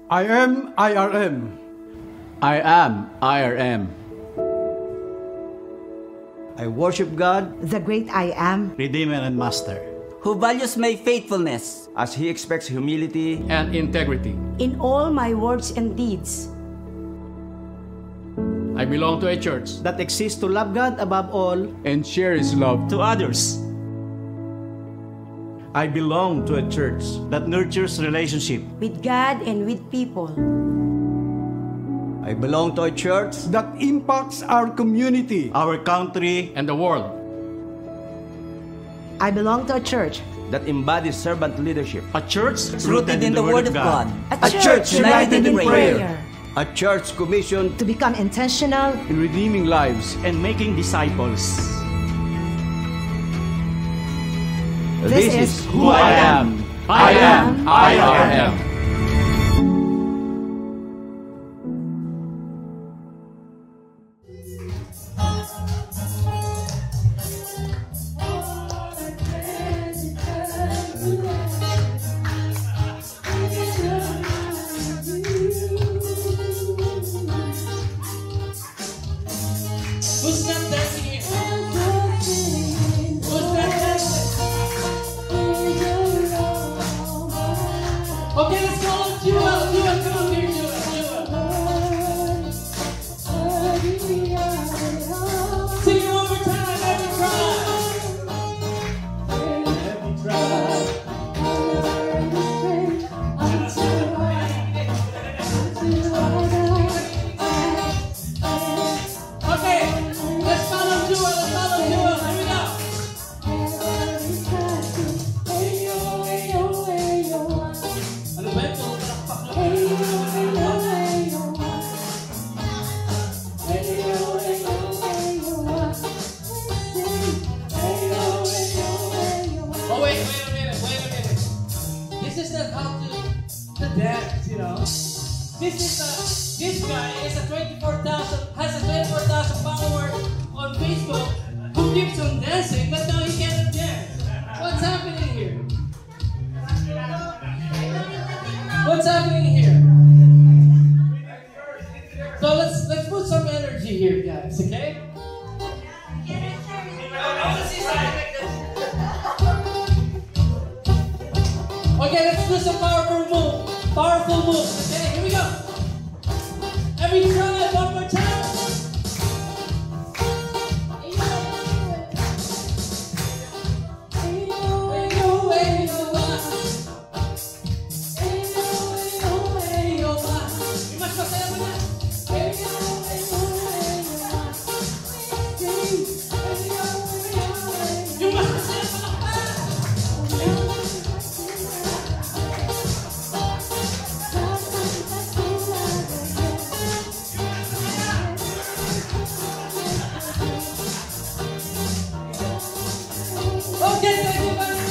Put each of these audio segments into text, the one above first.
I am IRM. I am IRM. I worship God the great I am, Redeemer and Master. Who values my faithfulness as He expects humility And integrity. in all my words and deeds. I belong to a church That exists to love God above all and share His love. to others. I belong to a church That nurtures relationship. With God and with people. I belong to a church That impacts our community Our country. and the world. I belong to a church, that embodies servant leadership, A church rooted in the Word of God. a church united in prayer, a church commissioned to become intentional In redeeming lives. and making disciples. This is Who I am. I am IRM. Who's not dancing here? Who's not dancing? Okay, let's go. Come on, here, sing it one more time, every try. Okay, let's follow Jewel, Here we go. Ano ba ito? Oh, wait a minute. This is not how to dance, you know. This guy has a 24,000 followers on Facebook who keeps on dancing, but now he cannot dance. What's happening here? What's happening here? So let's put some energy here, guys, okay? Okay, let's do some powerful moves. Okay, here we go. Every try, one more time. Mas masaya mo na. Yung mas masaya mo na pa. Okay, thank you very much.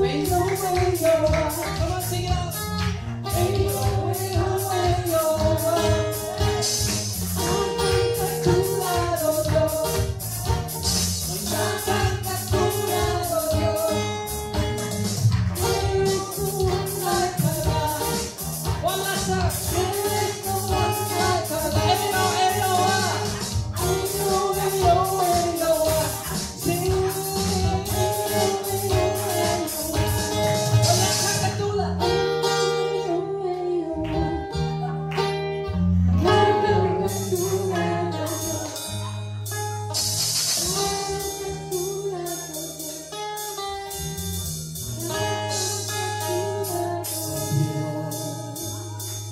Hey. Come on, sing it out. One last time.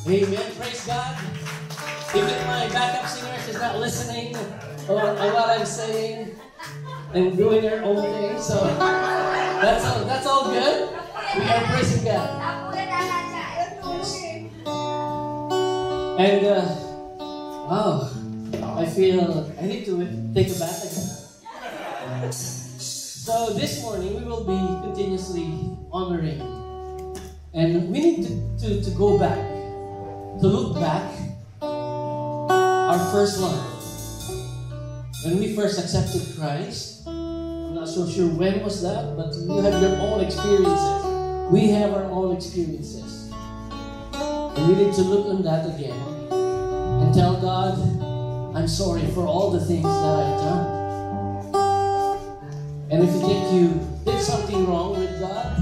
Amen. Praise God. Even my backup singers is not listening on what I'm saying and doing their own thing. So that's all good. We are praising God. And wow, I feel I need to take a bath again. So this morning we will be continuously honoring, and we need to go back, to look back our first life. When we first accepted Christ, I'm not so sure when was that, but you have your own experiences. We have our own experiences. And we need to look on that again and tell God, I'm sorry for all the things that I've done. And if you think you did something wrong with God,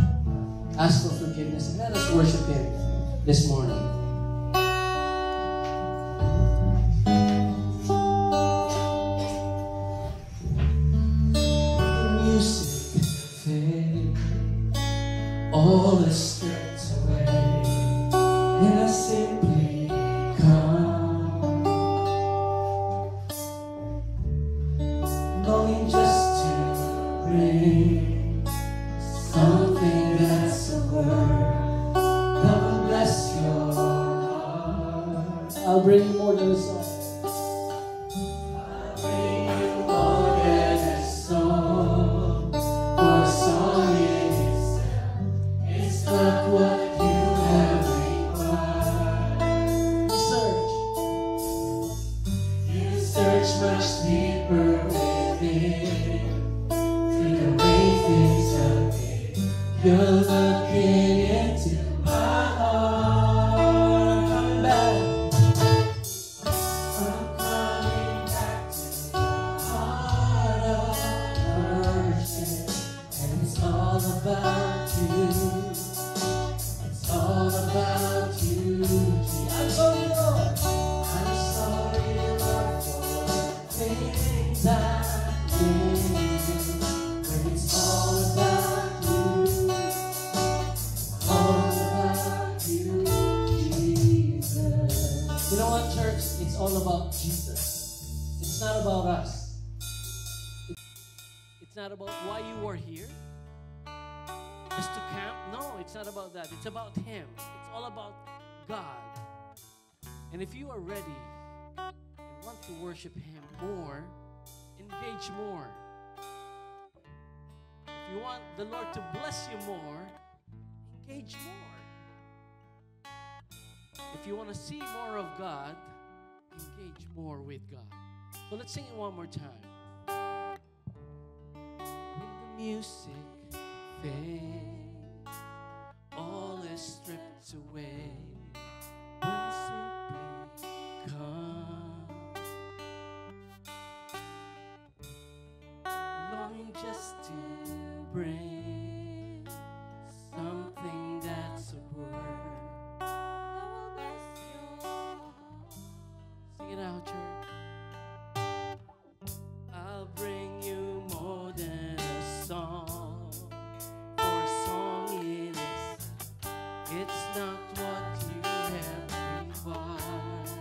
ask for forgiveness and let us worship Him this morning. Music fades, all is stripped away, and I simply come, longing just to bring something that's a word that will bless your heart. I'll bring you more than a song. I'll bring you more than a song, for a song in itself, it's not what you have required. You search much deeper within, through the way things have been. You're looking into my heart. Come back. I'm coming back to the heart of worship, and it's all about you. It's all about you. I'm sorry, Lord. I'm sorry, Lord, for the things I did. When it's all about you, Jesus. You know what, church? It's all about Jesus. It's not about us. It's not about why you are here. Just to camp? No, it's not about that. It's about Him. It's all about God. And if you are ready and want to worship Him more, engage more. If you want the Lord to bless you more, engage more. If you want to see more of God, engage more with God. So let's sing it one more time. When the music fades, all is stripped away, when simply come, longing just to bring something that's a word. Sing it out, church. I'll bring you more than a song, for a song in itself, it's not what you have required.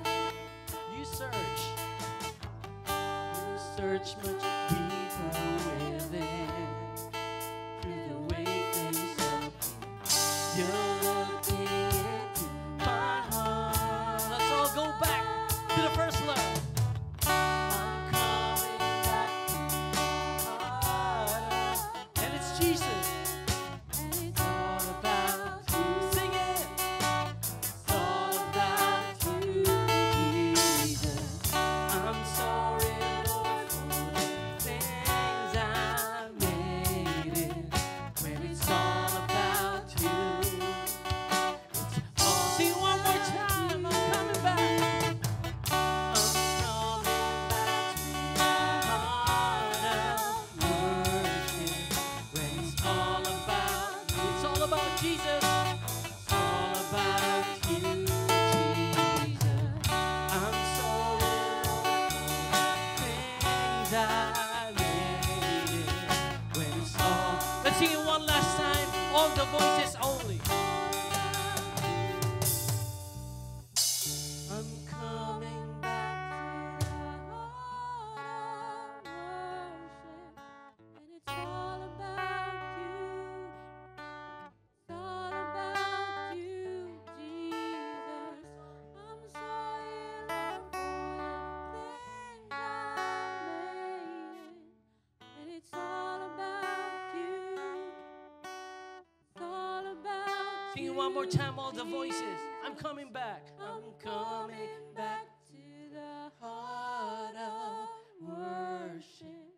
You search much deeper within, through the way things have been. You're looking into my heart. Let's all go back to the first love. I'm coming back to the heart, and it's Jesus. And it's all about you. Sing it. It's all about you, Jesus. I'm sorry, Lord, for the things I made it. When it's all about you, it's all. Sing it one more time. I'm coming back. I'm coming back to the heart of worship. When it's all about you, it's all about Jesus. It's all about you, Jesus. I'm sorry, Lord, for the things I made it. When it's all. Let's sing it one last time. All the voices only. I'm coming back to the heart of worship, and it's all about you. It's all about you, Jesus. I'm sorry, Lord, for the things I made, and it's all about you. It's all about Sing it one more time, all the voices. I'm coming back. I'm coming back to the heart of worship,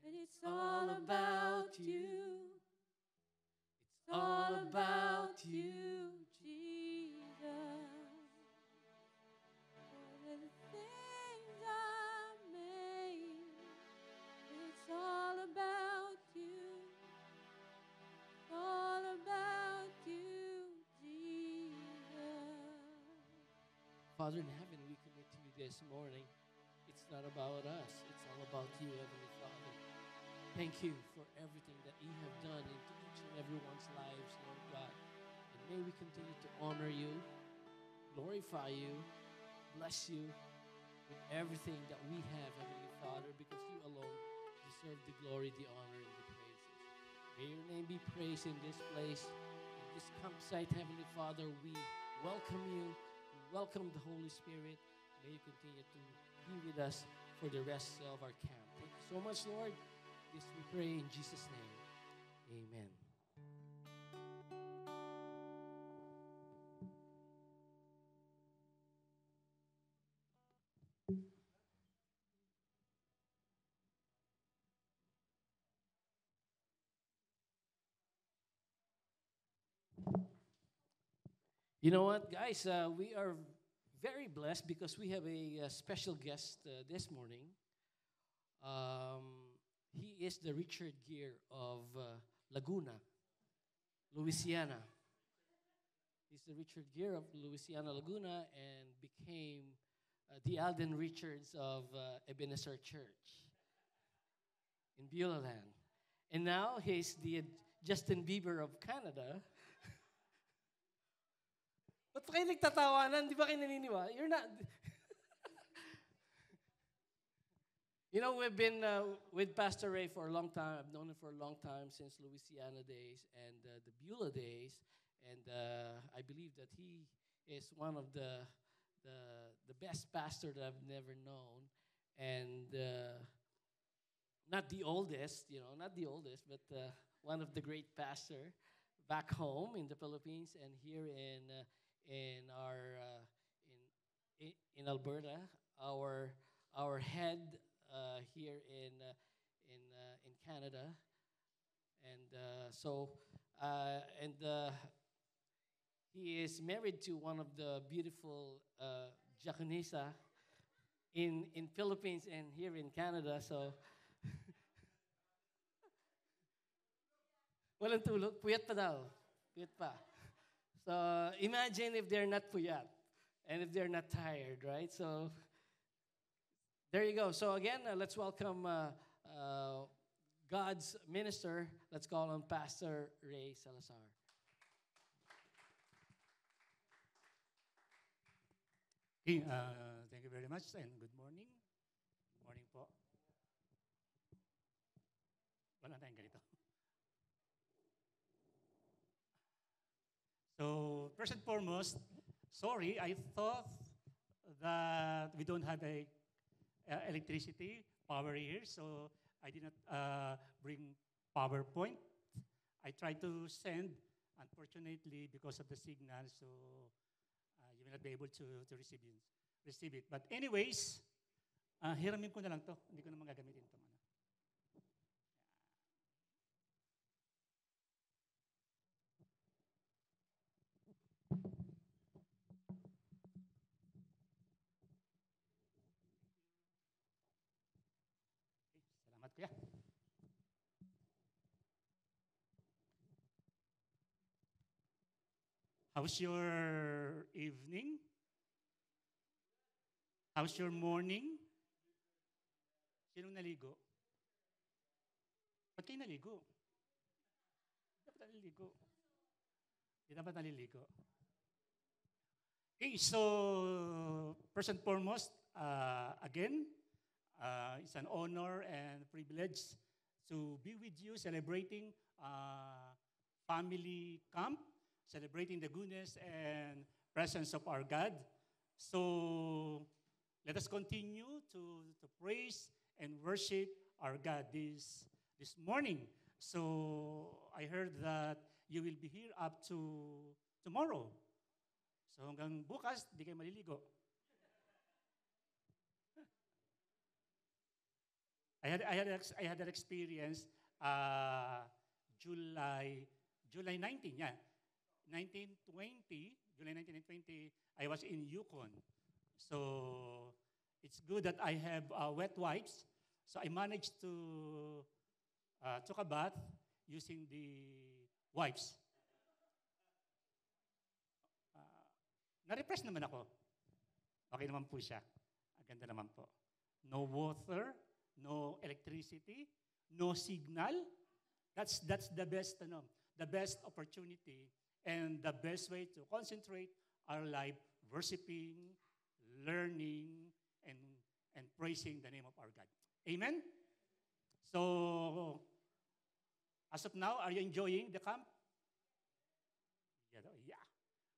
and it's all about you. It's all about you, Jesus. Father in heaven, we commit to you this morning. It's not about us. It's all about you, Heavenly Father. Thank you for everything that you have done into each and everyone's lives, Lord God. And may we continue to honor you, glorify you, bless you with everything that we have, Heavenly Father, because you alone deserve the glory, the honor, and the praises. May your name be praised in this place, in this campsite, Heavenly Father. We welcome you. We welcome the Holy Spirit. May you continue to be with us for the rest of our camp. Thank you so much, Lord. This we pray in Jesus' name. Amen. You know what, guys? We are very blessed because we have a special guest this morning. He is the Richard Gere of Laguna, Louisiana. He's the Richard Gere of Louisiana, Laguna, and became the Alden Richards of Ebenezer Church in Beulah Land. And now he's the Justin Bieber of Canada. Ba't pa kayo nagtatawanan? Di ba kayo naniniwala? You're not... You know, we've been with Pastor Ray for a long time. I've known him for a long time, since Louisiana days and the Beulah days. And I believe that he is one of the best pastor that I've never known. And not the oldest, but one of the great pastor back home in the Philippines and here in Alberta. Our head here in Canada, and he is married to one of the beautiful Jaconisa in Philippines and here in Canada. So walang tulog, puyat pa daw, puyat pa. So imagine if they're not puyat and if they're not tired, right? So there you go. So again, let's welcome God's minister. Let's call him Pastor Ray Salazar. Okay, thank you very much and good morning. Good morning po. Wala tayong ganito. So, first and foremost, sorry, I thought that we don't have electricity, power here, so I did not bring PowerPoint. I tried to send, unfortunately, because of the signal, so you will not be able to receive it. But anyways, hiramin ko na lang to. Hindi ko na magagamitin itong ano. Salamat kuya. How's your evening? How's your morning? Sinong naligo? Ba't kayo naligo? Dapat naliligo. Di dapat naliligo. Okay, so first and foremost, again, it's an honor and privilege to be with you celebrating family camp, celebrating the goodness and presence of our God. So let us continue to praise and worship our God this morning. So I heard that you will be here up to tomorrow. So hanggang bukas, di kayo maliligo. I had that experience July 19, yeah. 1920, July 19 and 20, I was in Yukon. So it's good that I have wet wipes. So I managed to took a bath using the wipes. Na-refresh naman ako. Okay naman po siya. Ang ganda naman po. No water, no electricity, no signal. That's the best, the best opportunity and the best way to concentrate our life, worshiping, learning, and praising the name of our God. Amen? So, as of now, are you enjoying the camp? Yeah.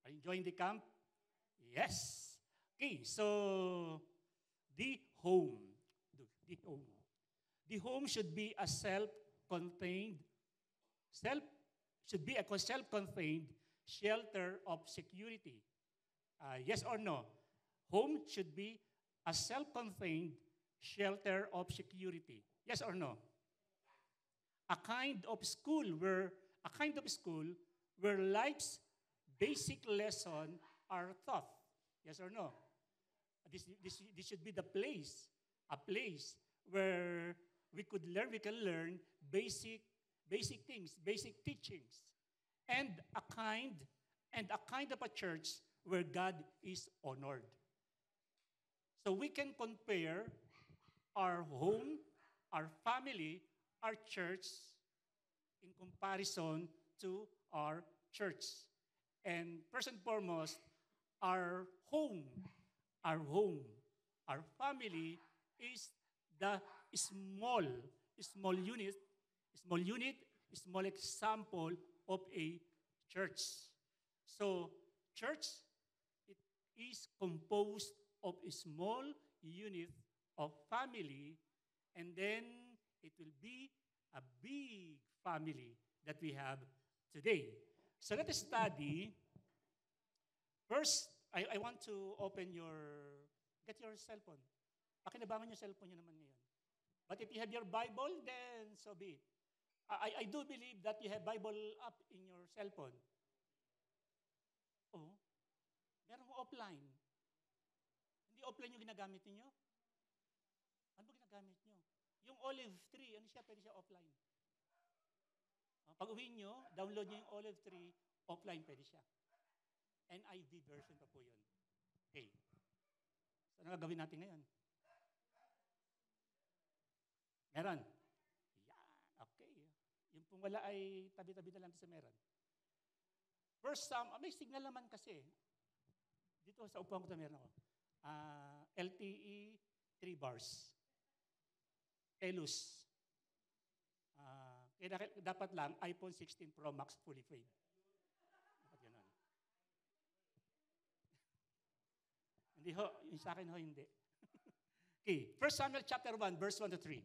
Are you enjoying the camp? Yes. Okay, so the home. The home. The home should be a self-contained shelter of security. Yes or no? Home should be a self-contained shelter of security. Yes or no? A kind of school where life's basic lessons are taught. Yes or no? This should be the place, a place where we can learn basic things, basic teachings, and a kind of a church where God is honored. So we can compare our home, our family, our church in comparison to our church. And first and foremost, our home, our family is the small example of a church. So, church, it is composed of a small unit of family, and then it will be a big family that we have today. So let us study. First, I want to get your cell phone. Pakinabangan yung cellphone nyo naman ngayon. But if you have your Bible, then so be it. I do believe that you have Bible up in your cell phone. Oh, meron mo offline. Hindi offline yung ginagamit niyo? Ano ba ginagamit niyo? Yung olive tree, ano siya? Pwede siya offline. Pag uwi nyo, download nyo yung olive tree, offline pwede siya. NIV version pa po yun. Okay. So, ano gagawin natin ngayon? Meron. Yan. Okay. Yung pong wala ay tabi-tabi na lang sa meron. First, may signal naman kasi. Dito sa upuan ko ito meron ako. LTE 3 bars. Telus. Kaya dapat lang iPhone 16 Pro Max fully paid. Dapat ganun. Hindi ho, yung sa akin ho, hindi. Okay, 1 Samuel chapter 1, verse 1 to 3.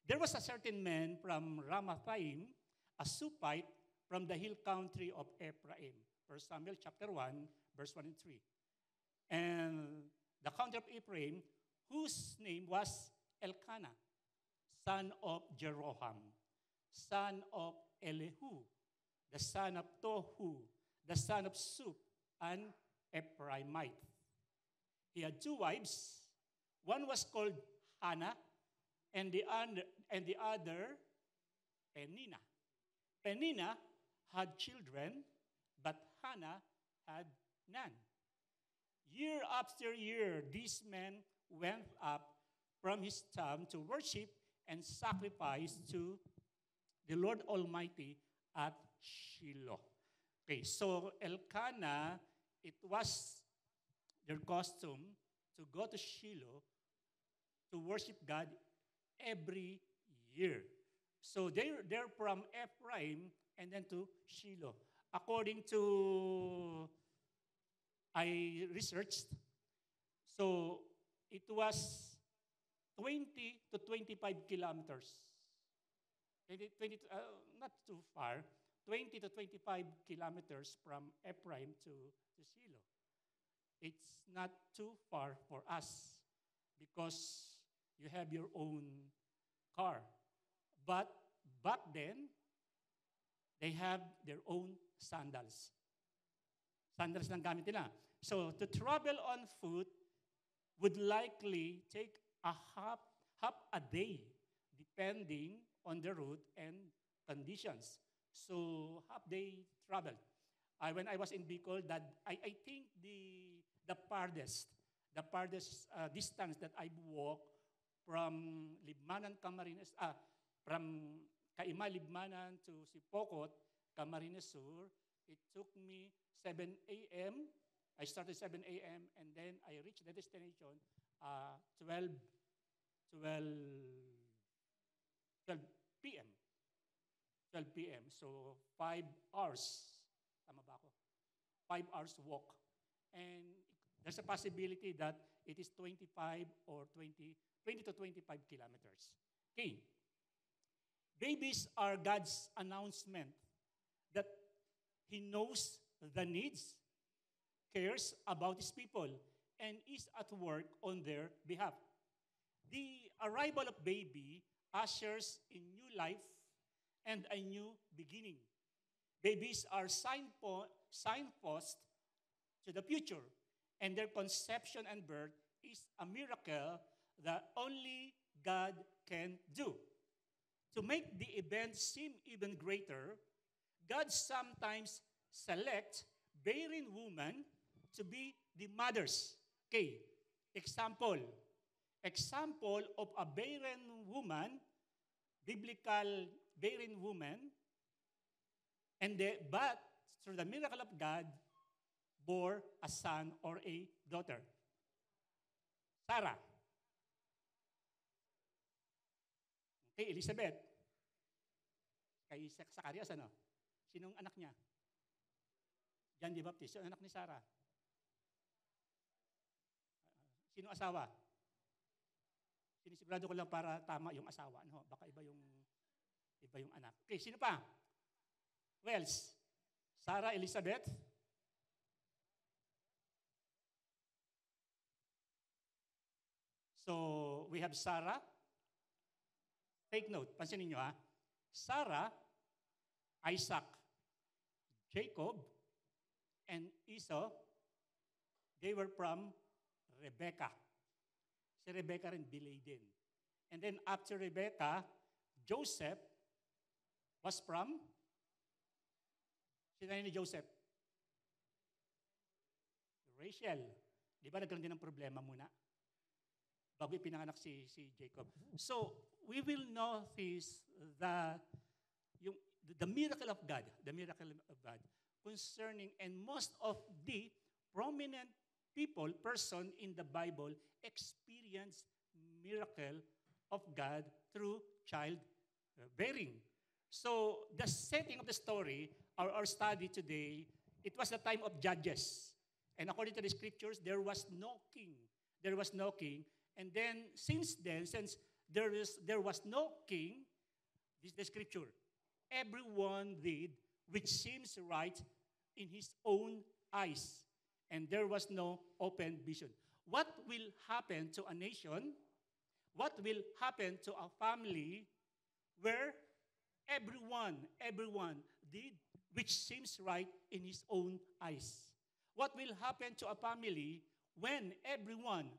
There was a certain man from Ramathaim, a Supite from the hill country of Ephraim. 1 Samuel chapter 1, verse 1 and 3. And the country of Ephraim, whose name was Elkanah, son of Jeroham, son of Elihu, the son of Tohu, the son of Sup, an Ephraimite. He had two wives. One was called Hannah, and the other Penina. Penina had children, but Hannah had none. Year after year, this man went up from his town to worship and sacrifice to the Lord Almighty at Shiloh. Okay, so Elkanah, it was their custom to go to Shiloh to worship God every year. So they're from Ephraim and then to Shiloh. According to I researched, so it was 20 to 25 kilometers. Not too far, 20 to 25 kilometers from Ephraim to Shiloh. It's not too far for us because you have your own car. But back then, they have their own sandals. Sandals lang gamit nila. So to travel on foot would likely take a half a day depending on the route and conditions. So half-day travel. When I was in Bicol, that I think the farthest the farthest distance that I've walked from Libmanan, Camarines, from Kaima, Libmanan to Sipokot, Camarines Sur, it took me 7 a.m. I started 7 a.m. and then I reached the destination 12 p.m. 12 p.m. So 5 hours. Tama ba ako? 5 hours walk. And there's a possibility that it is 20 to 25 kilometers. Okay. Babies are God's announcement that He knows the needs, cares about His people, and is at work on their behalf. The arrival of baby ushers in new life and a new beginning. Babies are signposts to the future, and their conception and birth is a miracle that only God can do. To make the event seem even greater, God sometimes selects barren women to be the mothers. Okay, example of a barren woman, biblical barren woman, but through the miracle of God, bore a son or a daughter. Sarah. Okay, Elizabeth. Kay Zacarias, ano? Sinong anak niya? John the Baptist. Yung anak ni Sarah. Sino asawa? Sinisigurado ko lang para tama yung asawa. No? Baka iba yung anak. Okay, sino pa? Wells. Sarah, Elizabeth. So, we have Sarah. Take note, pansinin nyo ha. Sarah, Isaac, Jacob, and Esau, they were from Rebecca. Si Rebecca rin delay din. And then after Rebecca, Joseph was from, sino ni Joseph? Rachel. Di ba nagkaroon din ng problema muna? Bago ipinanganak si Jacob. So, we will notice the miracle of God, concerning, and most of the prominent person in the Bible experience miracle of God through child bearing. So, the setting of the story, our study today, it was the time of Judges. And according to the scriptures, there was no king. And then, since there was no king, this is the scripture, everyone did which seems right in his own eyes, and there was no open vision. What will happen to a nation? What will happen to a family where everyone did which seems right in his own eyes? What will happen to a family when everyone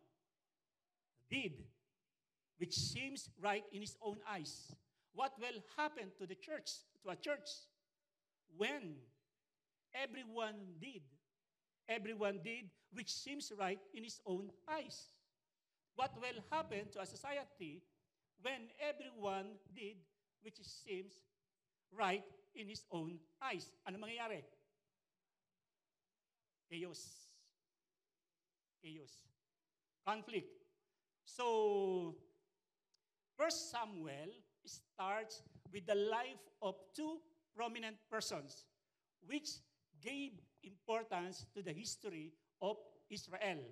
did which seems right in his own eyes? What will happen to the church, to a church, when everyone did which seems right in his own eyes? What will happen to a society when everyone did which seems right in his own eyes? Ano mangyayari? Chaos. Conflict. So, 1 Samuel starts with the life of two prominent persons, which gave importance to the history of Israel.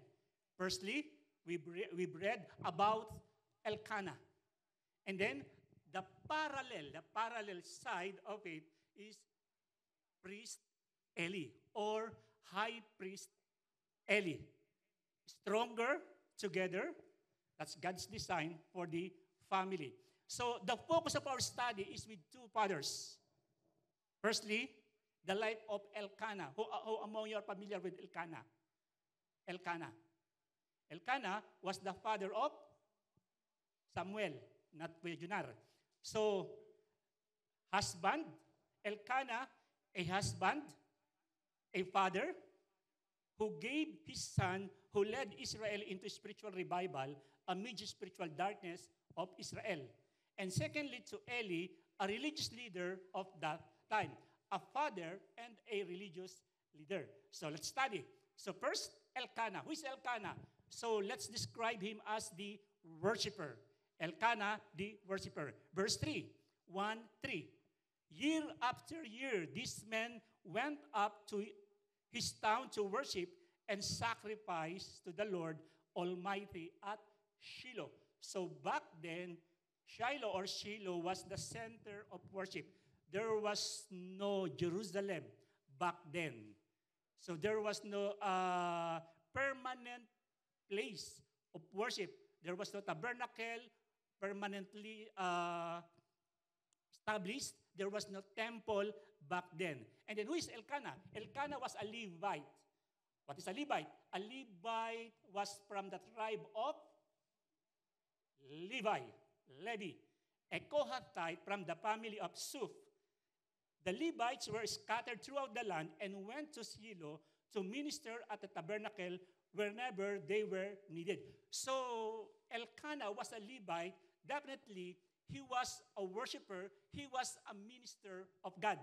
Firstly, we've read about Elkanah. And then, the parallel side of it is priest Eli, or high priest Eli. Stronger together. That's God's design for the family. So the focus of our study is with two fathers. Firstly, the life of Elkanah. Who among you are familiar with Elkanah? Elkanah was the father of Samuel, not Junar. So, husband, Elkanah, a husband, a father, who gave his son, who led Israel into spiritual revival amid the spiritual darkness of Israel. And secondly, to Eli, a religious leader of that time, a father and a religious leader. So let's study. So first, Elkanah. Who is Elkanah? So let's describe him as the worshiper. Elkanah, the worshiper. Verse 3, 1-3. Year after year, this man went up to his town to worship and sacrifice to the Lord Almighty at Shiloh. So back then, Shiloh was the center of worship. There was no Jerusalem back then. So there was no permanent place of worship. There was no tabernacle permanently established. There was no temple back then. And then who is Elkanah? Elkanah was a Levite. What is a Levite? A Levite was from the tribe of Levi, a Kohathite from the family of Suf. The Levites were scattered throughout the land and went to Shiloh to minister at the tabernacle whenever they were needed. So Elkanah was a Levite. Definitely, he was a worshiper. He was a minister of God.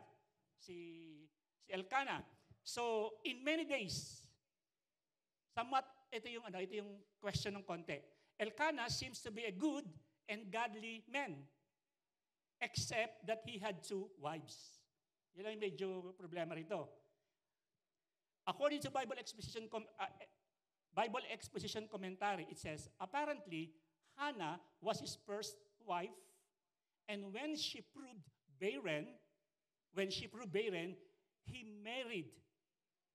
Si Elkanah. So in many days, somewhat ito yung question ng konti. Elkanah seems to be a good and godly man, except that he had 2 wives. Yan ang medyo problema rito. According to Bible exposition commentary, it says, apparently, Hannah was his first wife, and when she proved barren, he married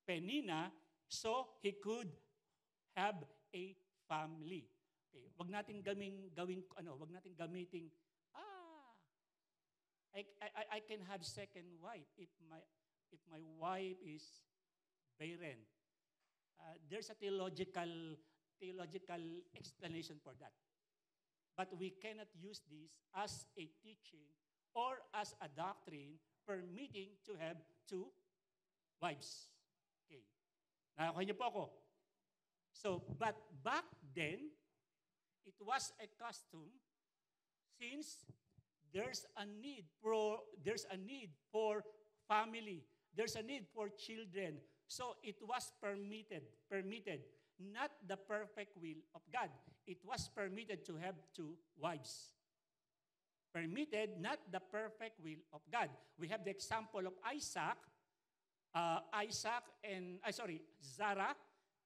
Peninnah so he could have a family. Okay, wag natin gamiting I can have second wife if my wife is barren. There's a theological explanation for that. But we cannot use this as a teaching or as a doctrine permitting to have 2 wives. Okay. Nakakuha niyo po ako. So, but back then, it was a custom since there's a need for family. There's a need for children. So it was permitted, not the perfect will of God. It was permitted to have 2 wives. Permitted, not the perfect will of God. We have the example of Sarah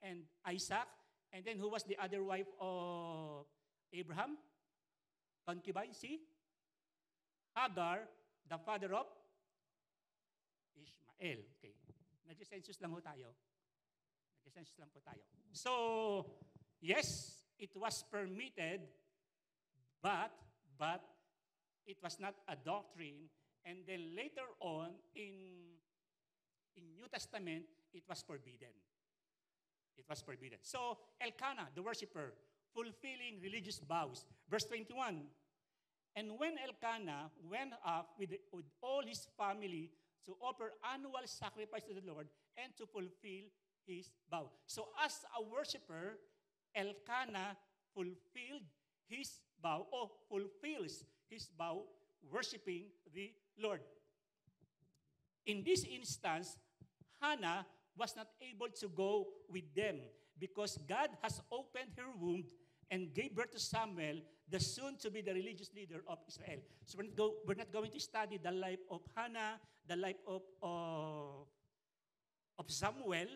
and Isaac. And then who was the other wife of Abraham? Concubine, see? Hagar, the father of Ishmael. Okay. Nag-census lang po tayo. So, yes, it was permitted, but it was not a doctrine. And then later on, in New Testament, it was forbidden. So, Elkanah, the worshiper, fulfilling religious vows. Verse 21, and when Elkanah went up with all his family to offer annual sacrifice to the Lord and to fulfill his vow. So as a worshiper, Elkanah fulfilled his vow or fulfills his vow worshiping the Lord. In this instance, Hannah was not able to go with them because God has opened her womb and gave birth to Samuel, the soon-to-be the religious leader of Israel. So we're not going to study the life of Hannah, the life of Samuel,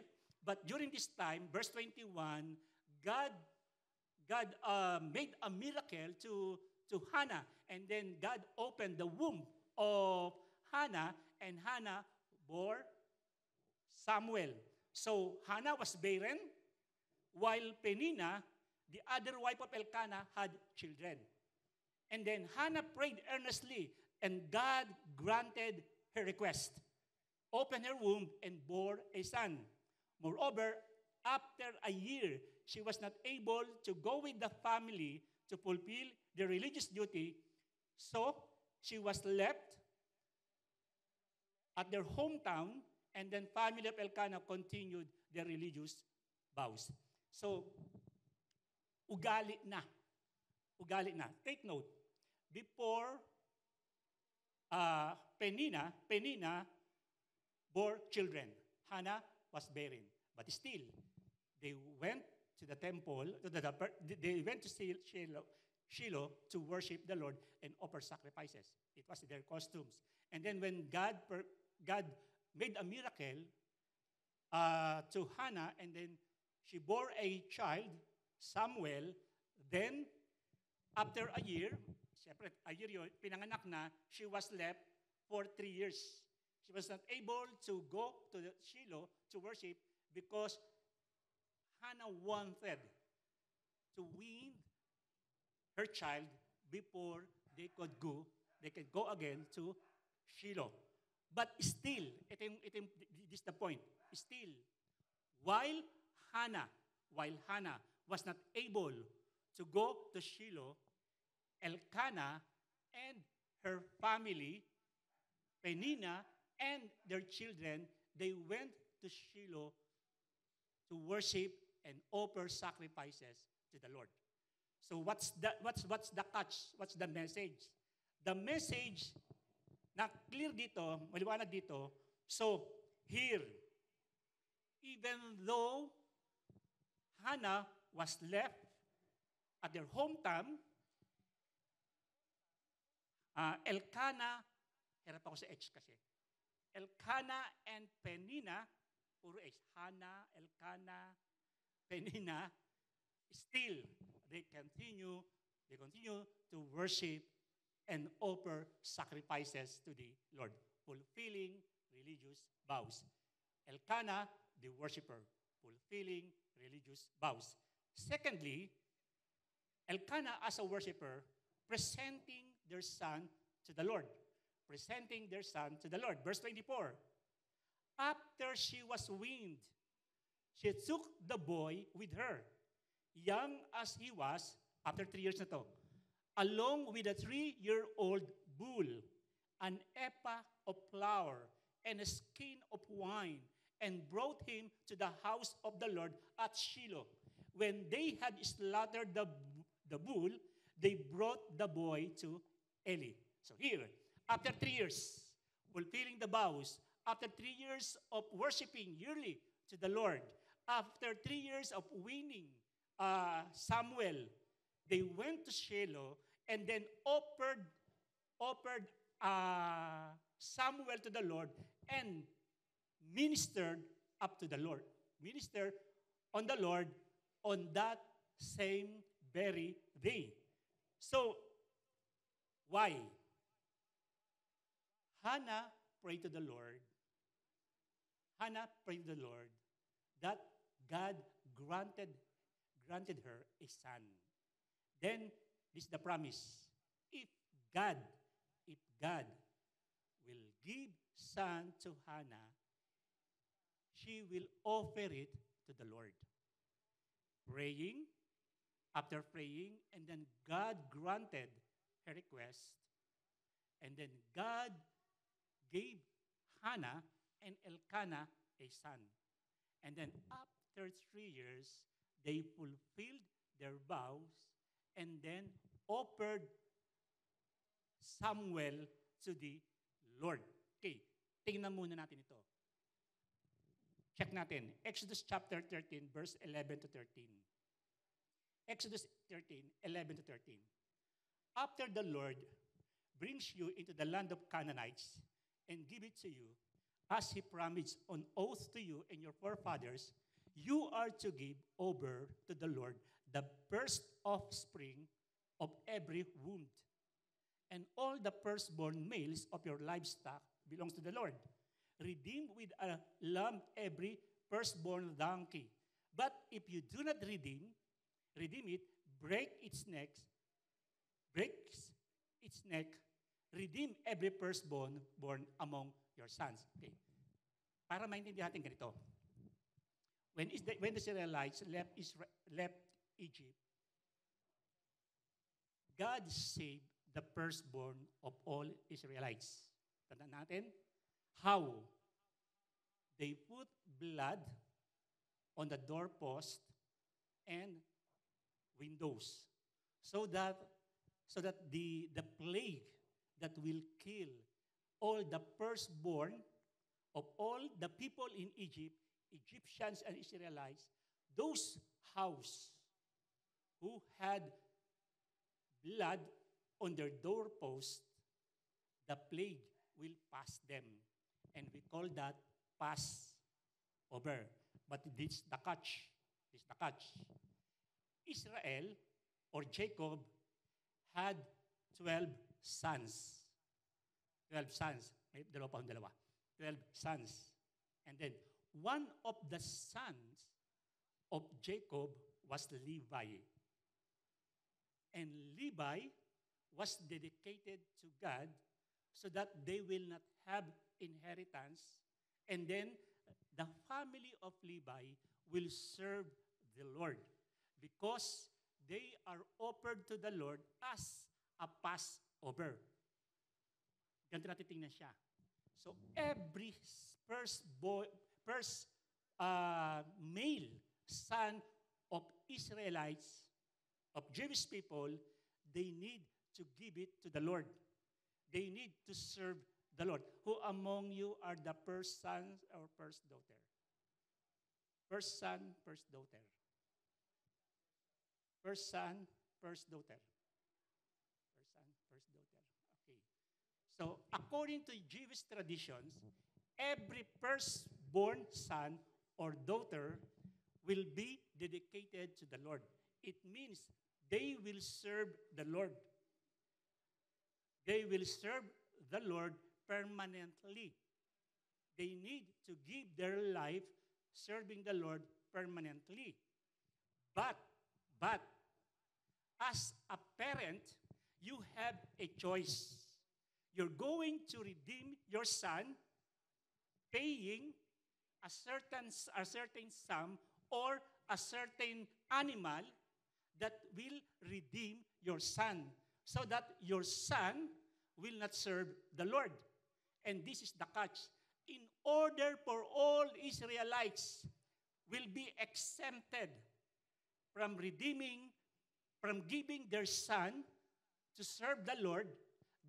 but during this time, verse 21, God made a miracle to Hannah, and then God opened the womb of Hannah, and Hannah bore Samuel. So Hannah was barren, while Peninnah, the other wife of Elkanah, had children. And then Hannah prayed earnestly, and God granted her request. Opened her womb and bore a son. Moreover, after a year, she was not able to go with the family to fulfill the religious duty, so she was left at their hometown and then family of Elkanah continued their religious vows. So, ugali na. Ugali na. Take note, before Penina bore children. Hannah was barren. But still, they went to the temple, they went to Shiloh to worship the Lord and offer sacrifices. It was their costumes. And then when God made a miracle to Hannah, and then she bore a child, Samuel, then after a year yun, pinanganak na, she was left for 3 years. She was not able to go to the Shiloh to worship because Hannah wanted to wean her child before they could go again to Shiloh. But still, this is the point. Still, while Hannah was not able to go to Shiloh, Elkanah and her family, Penina and their children, they went to Shiloh to worship and offer sacrifices to the Lord. So what's the catch? What's the message? The message na clear dito, maliwanag dito. So here, even though Hannah was left at their hometown, Elkanah, hirap ako sa H kasi. Elkanah and Penina, puro H. Hannah, Elkanah, Penina, still they continue to worship and offer sacrifices to the Lord, fulfilling religious vows. Elkanah, the worshiper, fulfilling religious vows. Secondly, Elkanah as a worshiper, presenting their son to the Lord. Presenting their son to the Lord. Verse 24. After she was weaned, she took the boy with her, young as he was, after 3 years na to, along with a 3-year-old bull, an ephah of flour, and a skin of wine, and brought him to the house of the Lord at Shiloh. When they had slaughtered the bull, they brought the boy to Eli. So here, after 3 years, fulfilling the vows, after 3 years of worshiping yearly to the Lord, after 3 years of winning Samuel, they went to Shiloh and then offered Samuel to the Lord and ministered up to the Lord. Ministered on the Lord on that same very day. So, why? Hannah prayed to the Lord. Hannah prayed to the Lord that God granted her a son. Then, this is the promise. If God will give son to Hannah, she will offer it to the Lord. Praying, after praying, and then God granted her request, and then God gave Hannah and Elkanah a son. And then after 3 years, they fulfilled their vows and then offered Samuel to the Lord. Okay, tingnan muna natin ito. Check natin. Exodus chapter 13, verse 11 to 13. Exodus 13, 11 to 13. After the Lord brings you into the land of Canaanites and give it to you, as he promised on oath to you and your forefathers, you are to give over to the Lord the first offspring of every womb. And all the firstborn males of your livestock belongs to the Lord. Redeem with a lamb every firstborn donkey. But if you do not redeem it, breaks its neck, redeem every firstborn born among your sons. Okay. Para maintindihan natin ganito. When the Israelites left Egypt, God saved the firstborn of all Israelites. Tandaan natin, how? they put blood on the doorpost and windows so that the plague that will kill all the firstborn of all the people in Egypt, Egyptians and Israelites, those house who had blood on their doorpost, the plague will pass them. And we call that Passover. But this is the catch. This is the catch. Israel or Jacob had 12 sons. 12 sons. May dalawa pa akong dalawa. 12 sons. And then, one of the sons of Jacob was Levi. And Levi was dedicated to God so that they will not have inheritance. And then, the family of Levi will serve the Lord because they are offered to the Lord as a Passover. Ganito natin tingnan siya. So, every first male son of Israelites, of Jewish people, they need to give it to the Lord. They need to serve the Lord. Who among you are the first son or first daughter? First son, first daughter. First son, first daughter. First son, first daughter. Okay. So, according to Jewish traditions, every firstborn son or daughter will be dedicated to the Lord. It means they will serve the Lord. They will serve the Lord permanently. They need to give their life serving the Lord permanently. But, as a parent, you have a choice. You're going to redeem your son paying a certain sum or a certain animal that will redeem your son so that your son will not serve the Lord. And this is the catch. In order for all Israelites will be exempted from giving their son to serve the Lord,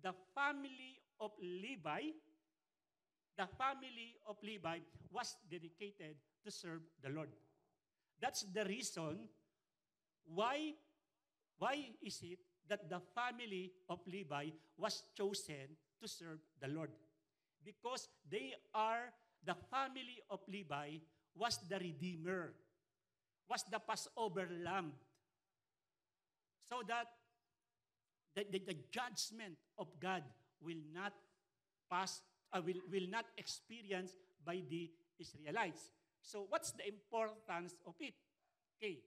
the family of Levi was dedicated to serve the Lord. That's the reason why is it that the family of Levi was chosen to serve the Lord. Because the family of Levi was the Redeemer, was the Passover lamb. So that the judgment of God will not will not experience by the Israelites. So what's the importance of it? Okay,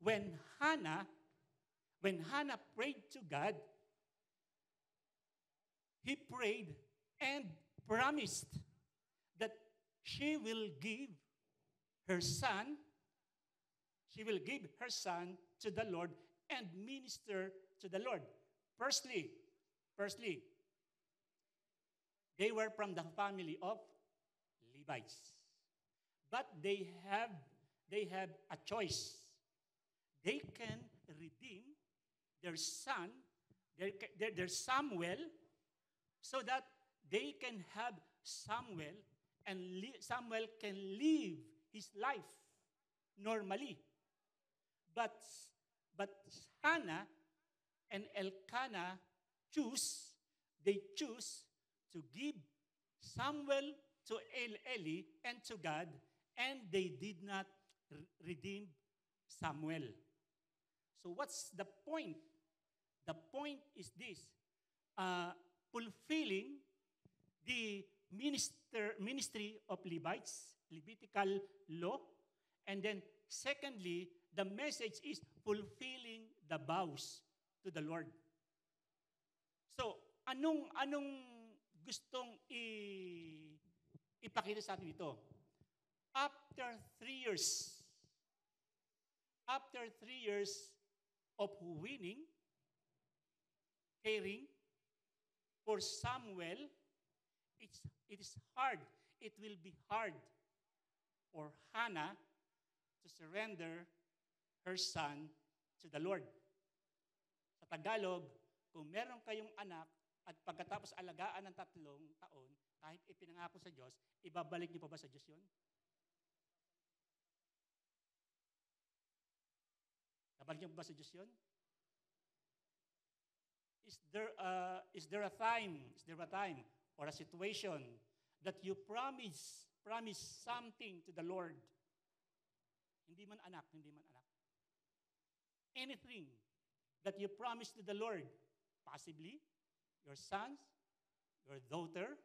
when Hannah prayed to God, he prayed and promised that she will give her son to the Lord and minister to the Lord. Firstly, they were from the family of Levites. But they have a choice. They can redeem their son, their Samuel, so that they can have Samuel, and Samuel can live his life normally. But Hannah and Elkanah choose to give Samuel to Eli and to God, and they did not redeem Samuel. So what's the point? The point is this, fulfilling the ministry of Levites, Levitical law, and then secondly, the message is fulfilling the vows to the Lord. So, anong gustong ipakita sa atin ito? After 3 years of winning, caring for Samuel, it is hard. It will be hard for Hannah to surrender her son to the Lord. Sa Tagalog, kung meron kayong anak at pagkatapos alagaan ng 3 taon, kahit ipinangako sa Diyos, ibabalik niyo pa ba sa Diyos yun? Babalik niyo pa ba sa Diyos yun? Is there a time or a situation that you promise something to the Lord? Hindi man anak. Anything that you promise to the Lord, possibly your sons, your daughter,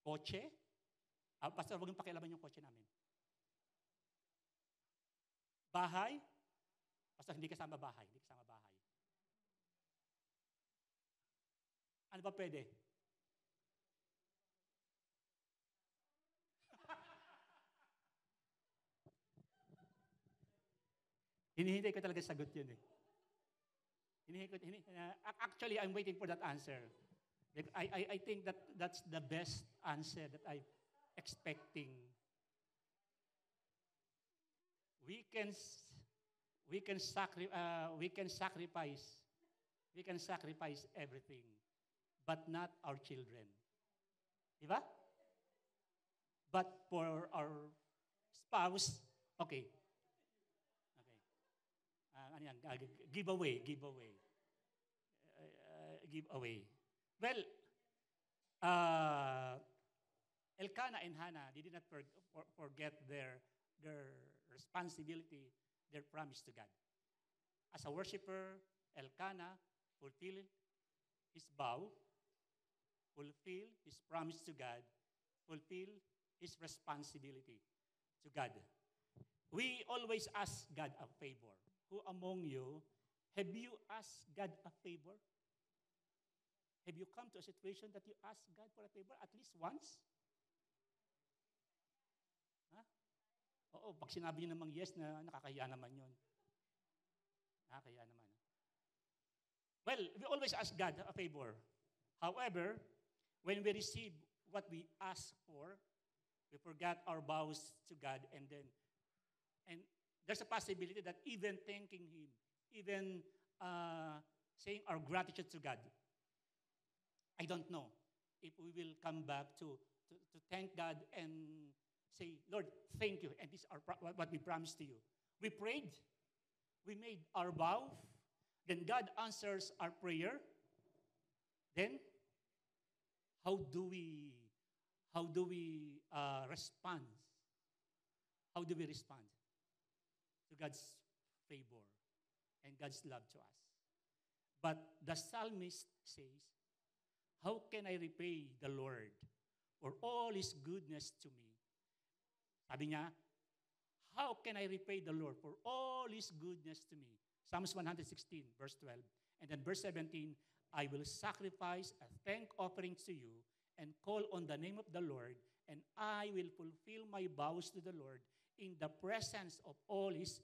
kotse. Pastor, huwag yung pakialaman yung kotse namin. Bahay. Pastor, hindi kasama bahay. Ano ba pwede? Hinihintay ko talaga sagot yun eh. Actually, I'm waiting for that answer. I think that's the best answer that I'm expecting. We can sacrifice everything, but not our children. Diba? But for our spouse, okay. Ano yan? Giveaway. Well, Elkanah and Hannah did not forget their responsibility, their promise to God. As a worshiper, Elkanah fulfilled his vow, fulfilled his promise to God, fulfilled his responsibility to God. We always ask God a favor. Who among you, have you asked God a favor? Have you come to a situation that you ask God for a favor at least once? Ha? Oo, pag sinabi niyo namang yes, na nakakahiya naman yun. Nakakahiya naman. Well, we always ask God a favor. However, when we receive what we ask for, we forgot our vows to God, and there's a possibility that even thanking Him, even saying our gratitude to God, I don't know if we will come back to thank God and say, Lord, thank you, and this is what we promised to you. We prayed, we made our vow, then God answers our prayer. Then, how do we respond? How do we respond to God's favor and God's love to us? But the psalmist says, how can I repay the Lord for all His goodness to me? Sabi niya, how can I repay the Lord for all His goodness to me? Psalms 116, verse 12. And then verse 17, I will sacrifice a thank offering to you and call on the name of the Lord, and I will fulfill my vows to the Lord in the presence of all His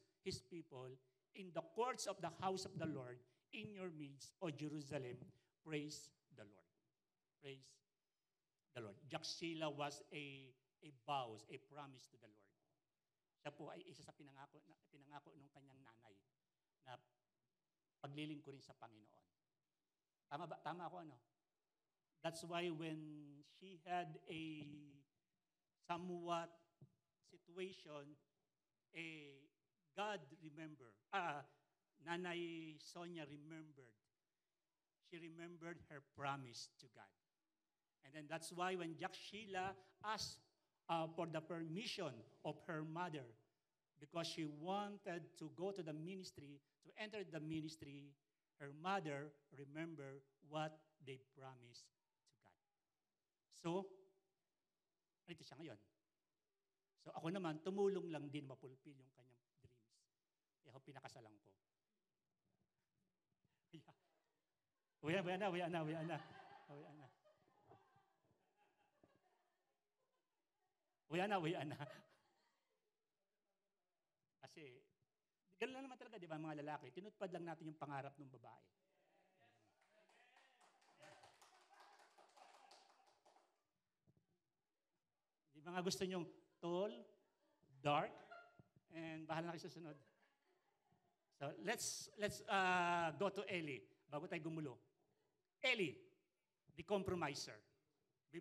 people, in the courts of the house of the Lord, in your midst, O Jerusalem. Praise the Lord. Praise the Lord. Jack Sheila was a vows, a promise to the Lord. Siya po ay isa sa pinangako ng kanyang nanay na paglilingkurin sa Panginoon. Tama ba? Tama ako, ano? That's why when she had a somewhat situation, God remembered. Nanay Sonia remembered. She remembered her promise to God. And then that's why when Jack Sheila asked for the permission of her mother, because she wanted to go to the ministry, to enter the ministry, her mother remembered what they promised to God. So, ito siya ngayon. So ako naman, tumulong lang din mapulpil yung kanyang dreams. Kaya ako pinakasalan ko. Uya na. Kasi, gano'n lang naman talaga, di ba, mga lalaki, tinutpad lang natin yung pangarap ng babae. Di Yung mga gusto nyong tall, dark, and bahala na kayo sa sunod. So let's go to Eli bago tayo gumulo. Eli, the compromiser.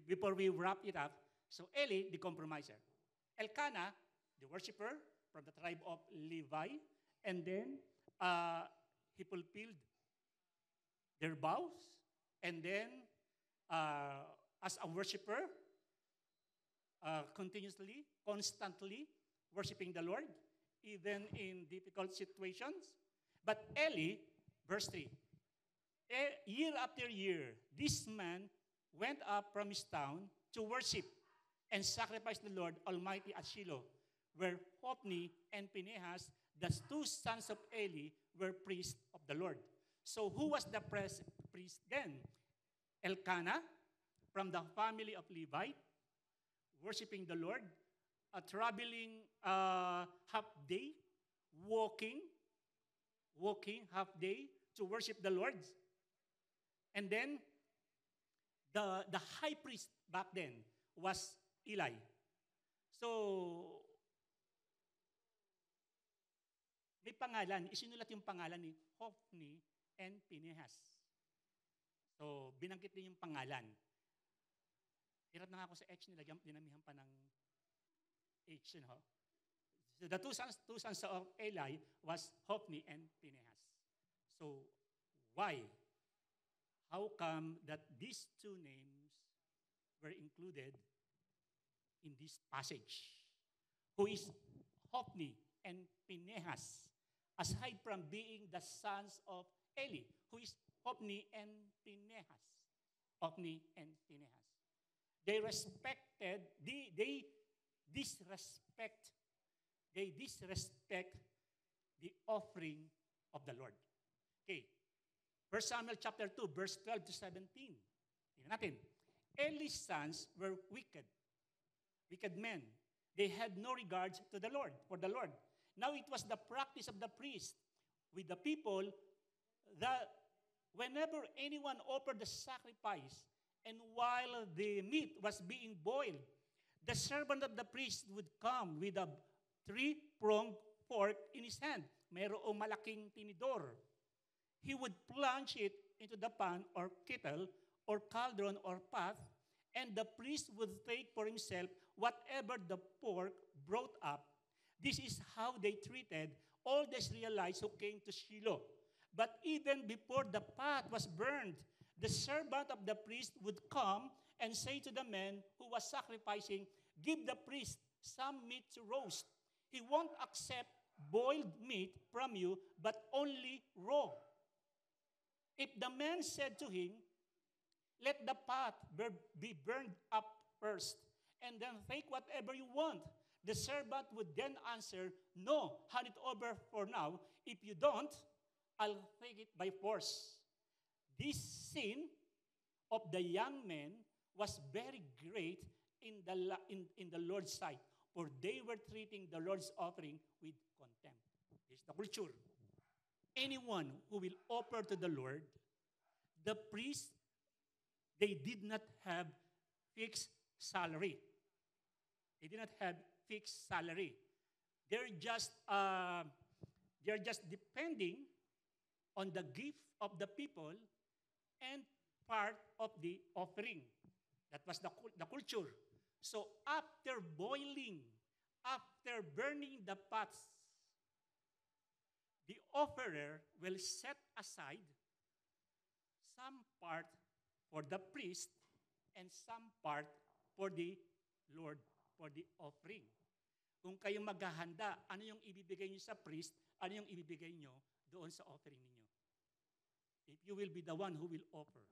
Before we wrap it up, so Eli, the compromiser. Elkanah, the worshiper from the tribe of Levi, and then he fulfilled their vows, and then as a worshiper, continuously, constantly worshiping the Lord, even in difficult situations. But Eli, verse 3, year after year, this man went up from his town to worship and sacrifice the Lord Almighty at Shiloh, where Hophni and Phinehas, the two sons of Eli, were priests of the Lord. So who was the priest then? Elkanah, from the family of Levi, worshiping the Lord, traveling half day, walking half day to worship the Lord. And then, the high priest back then was Eli. So, may pangalan, isinulat yung pangalan ni Hophni and Phinehas. So, binanggit din yung pangalan. Hirap na nga ako sa H nila, dinamihan pa ng H, you know. So, the two sons of Eli was Hophni and Phinehas. So, why? How come that these two names were included in this passage? Who is Hophni and Phinehas? Aside from being the sons of Eli, who is Hophni and Phinehas? Hophni and Phinehas. They disrespect the offering of the Lord. Okay. 1 Samuel chapter 2, verse 12 to 17. Tingnan natin. Eli's sons were wicked men. They had no regard to the Lord, for the Lord. Now it was the practice of the priest with the people that whenever anyone offered the sacrifice and while the meat was being boiled, the servant of the priest would come with a three-pronged fork in his hand. Mayroong malaking tinidor. He would plunge it into the pan or kettle or cauldron or pot, and the priest would take for himself whatever the pork brought up. This is how they treated all the Israelites who came to Shiloh. But even before the pot was burned, the servant of the priest would come and say to the man who was sacrificing, "Give the priest some meat to roast. He won't accept boiled meat from you, but only raw." If the man said to him, "Let the pot be burned up first, and then take whatever you want," the servant would then answer, "No, hand it over for now. If you don't, I'll take it by force." This sin of the young men was very great in the Lord's sight, for they were treating the Lord's offering with contempt. This is the culture. Anyone who will offer to the Lord, the priest, they did not have fixed salary. They did not have fixed salary. They're just depending on the gift of the people and part of the offering. That was the culture. So after boiling, after burning the pots, the offerer will set aside some part for the priest and some part for the Lord, for the offering. Kung kayo maghahanda, ano yung ibibigay nyo sa priest, ano yung ibibigay nyo doon sa offering ninyo? If you will be the one who will offer.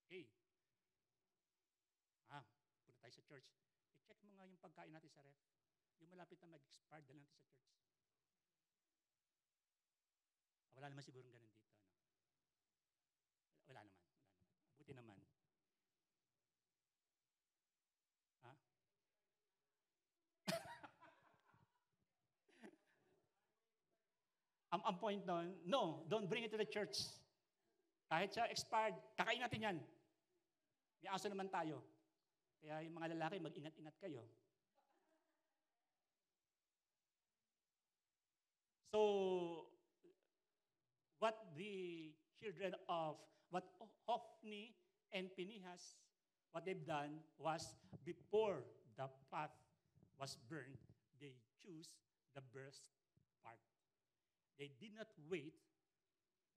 Okay. Punta tayo sa church. I-check mo nga yung pagkain natin sa ref. Yung malapit na mag-expire, dala natin sa church. Wala naman siguro ganun dito. Ano? Wala naman. Buti naman. Ha? Ang point doon, no, don't bring it to the church. Kahit siya expired, kakain natin yan. May aso naman tayo. Kaya yung mga lalaki, mag-ingat-ingat kayo. So, what the children of, what Hophni and Phinehas, what they've done was, before the pot was burned, they choose the best part. They did not wait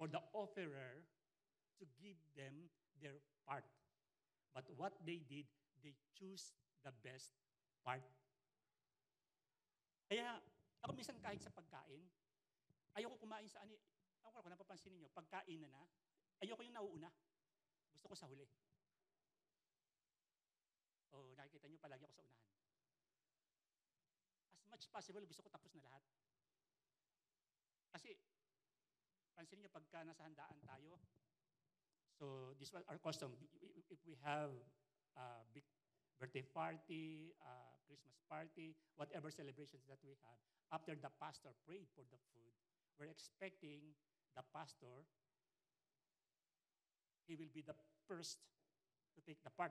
for the offerer to give them their part. But what they did, they choose the best part. Kaya, ako minsan kahit sa pagkain, ayoko kumain sa ako kung napapansin niyo, pagkain na, ayoko yung nauuna. Gusto ko sa huli. O, nakikita niyo, palagi ako sa unahan. As much possible, gusto ko tapos na lahat. Kasi, pansin niyo, pagka nasa handaan tayo, so this was our custom. If we have a big birthday party, Christmas party, whatever celebrations that we have, after the pastor prayed for the food, we're expecting the pastor, he will be the first to take the part.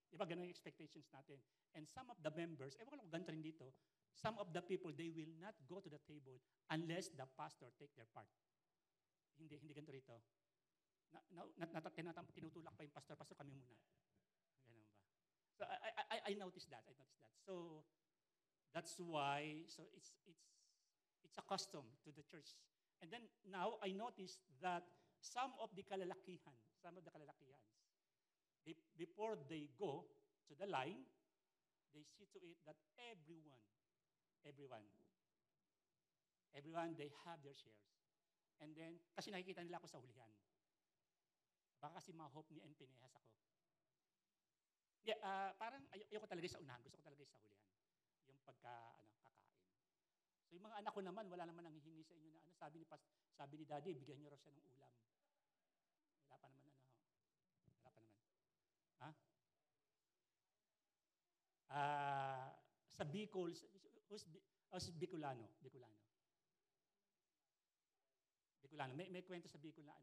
Diba, ganun yung expectations natin. And some of the members, ewan ko lang kung ganito rin dito, some of the people, they will not go to the table unless the pastor take their part. Hindi ganito rito. Tinutulak pa yung pastor, kami muna. Ganun ba? So I noticed that. So that's why, so it's a custom to the church. And then now I noticed that some of the kalalakihans, before they go to the line, they see to it that everyone, they have their shares. And then, kasi nakikita nila ako sa hulihan. Baka kasi ma-hope ni Phinehas ako. Yeah, parang ayoko talaga sa unahan, gusto ko talaga sa hulihan. Yung kakain. So yung mga anak ko naman, wala naman nang hihingi sa inyo na sabi ni Daddy, bigyan niyo raw siya ng ulam. Wala pa naman Ha? Sa Bicol, who's Bicolano? May kwento sa Bicol na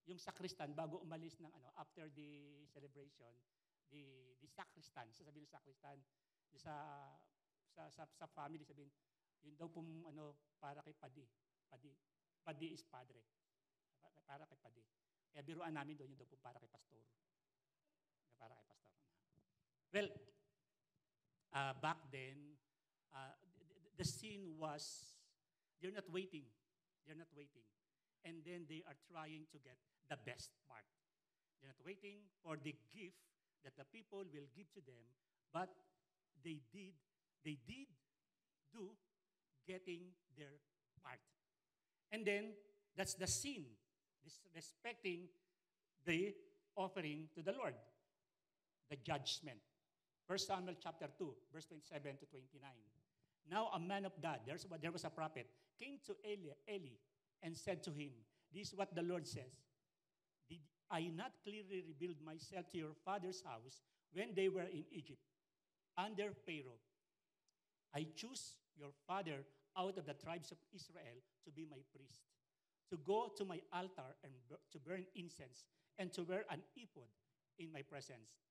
yung sacristan bago umalis ng after the celebration, the sacristan, sasabihin ng sacristan sa family, sabihin yun daw pong para kay Padi. Padi is padre. Para kay Padi. Kaya biruan namin doon yun daw pong para kay pastor. Well, back then, the scene was, they're not waiting. And then they are trying to get the best part. They're not waiting for the gift that the people will give to them, but they did do getting their part. And then, that's the sin, disrespecting the offering to the Lord. The judgment. 1 Samuel chapter 2, verse 27 to 29. Now a man of God, there was a prophet, came to Eli and said to him, this is what the Lord says, did I not clearly reveal myself to your father's house when they were in Egypt, under Pharaoh? I choose your father out of the tribes of Israel to be my priest, to go to my altar and to burn incense, and to wear an ephod in my presence.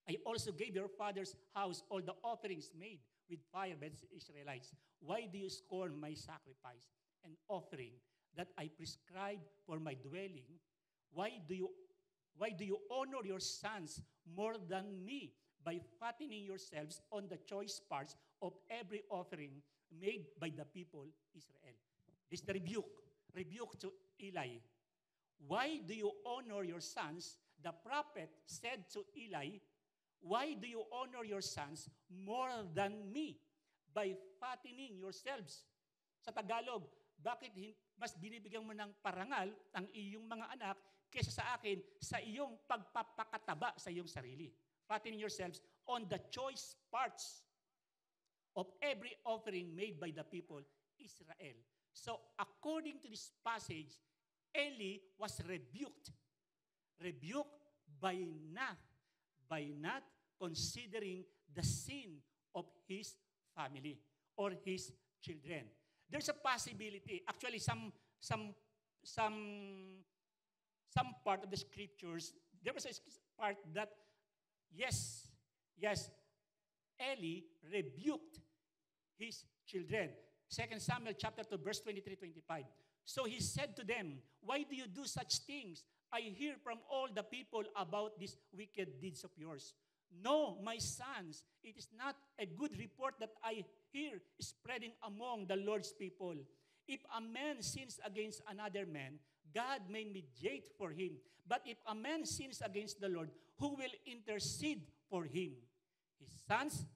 I also gave your father's house all the offerings made with fire by the Israelites. Why do you scorn my sacrifice and offering that I prescribed for my dwelling? Why do you honor your sons more than me by fattening yourselves on the choice parts of every offering made by the people Israel? This is the rebuke to Eli. Why do you honor your sons? The prophet said to Eli, why do you honor your sons more than me by fattening yourselves? Sa Tagalog, bakit mas binibigyan mo ng parangal ang iyong mga anak kaysa sa akin sa iyong pagpapakataba sa iyong sarili? Fattening yourselves on the choice parts of every offering made by the people Israel. So according to this passage, Eli was rebuked by not considering the sin of his family or his children. There's a possibility, actually some part of the scriptures, there was a part that, yes, Yes, Eli rebuked his children. 2 Samuel chapter 2, verse 23-25. So he said to them, "Why do you do such things? I hear from all the people about these wicked deeds of yours. No, my sons, it is not a good report that I hear spreading among the Lord's people. If a man sins against another man, God may mediate for him. But if a man sins against the Lord, who will intercede for him?" His sons,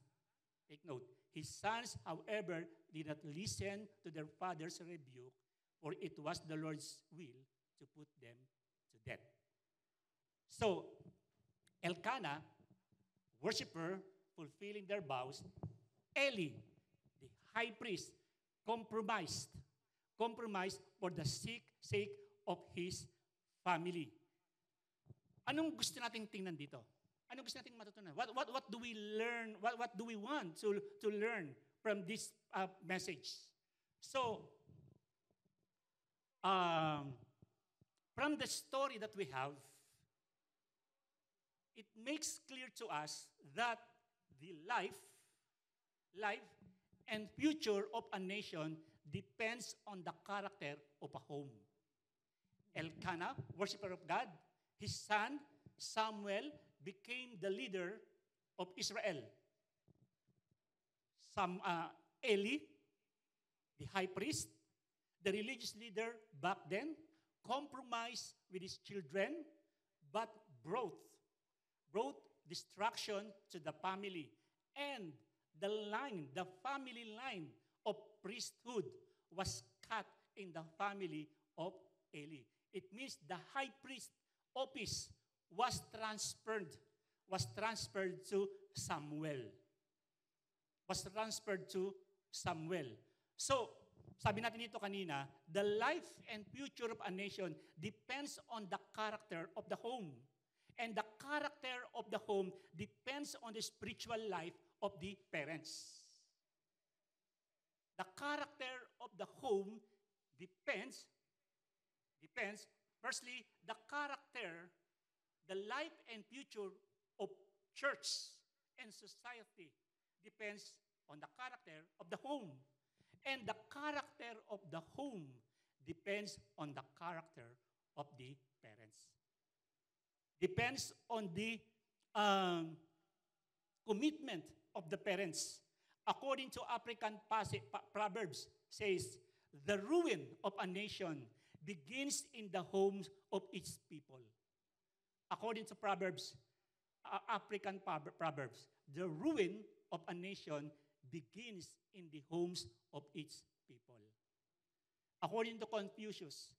take note, his sons, however, did not listen to their father's rebuke, for it was the Lord's will to put them to death. So, Elkanah, worshiper, fulfilling their vows. Eli, the high priest, compromised for the sake of his family. Anong gusto nating tingnan dito? Anong gusto nating matutunan? What do we learn? What do we want to learn from this message? So, from the story that we have, it makes clear to us that the life and future of a nation depends on the character of a home. Elkanah, worshiper of God, his son Samuel became the leader of Israel. Eli, the high priest, the religious leader back then, compromised with his children, but brought destruction to the family. And the family line of priesthood was cut in the family of Eli. It means the high priest office was transferred to Samuel. So, sabi natin dito kanina, the life and future of a nation depends on the character of the home. And the character of the home depends on the spiritual life of the parents. The character of the home depends, firstly, the character, the life and future of church and society depends on the character of the home. And the character of the home depends on the character of the parents. Depends on the commitment of the parents. According to African proverbs, says, the ruin of a nation begins in the homes of its people. According to Proverbs, African proverbs, the ruin of a nation begins in the homes of its people. According to Confucius,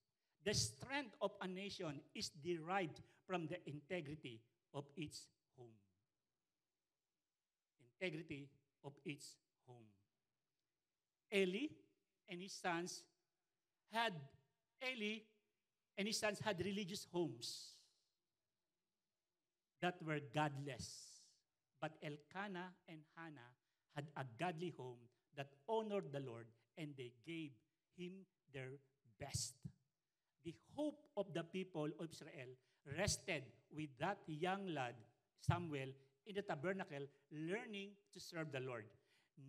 the strength of a nation is derived from the integrity of its home. Integrity of its home. Eli and his sons had religious homes that were godless. But Elkanah and Hannah had a godly home that honored the Lord, and they gave him their best. The hope of the people of Israel rested with that young lad, Samuel, in the tabernacle, learning to serve the Lord.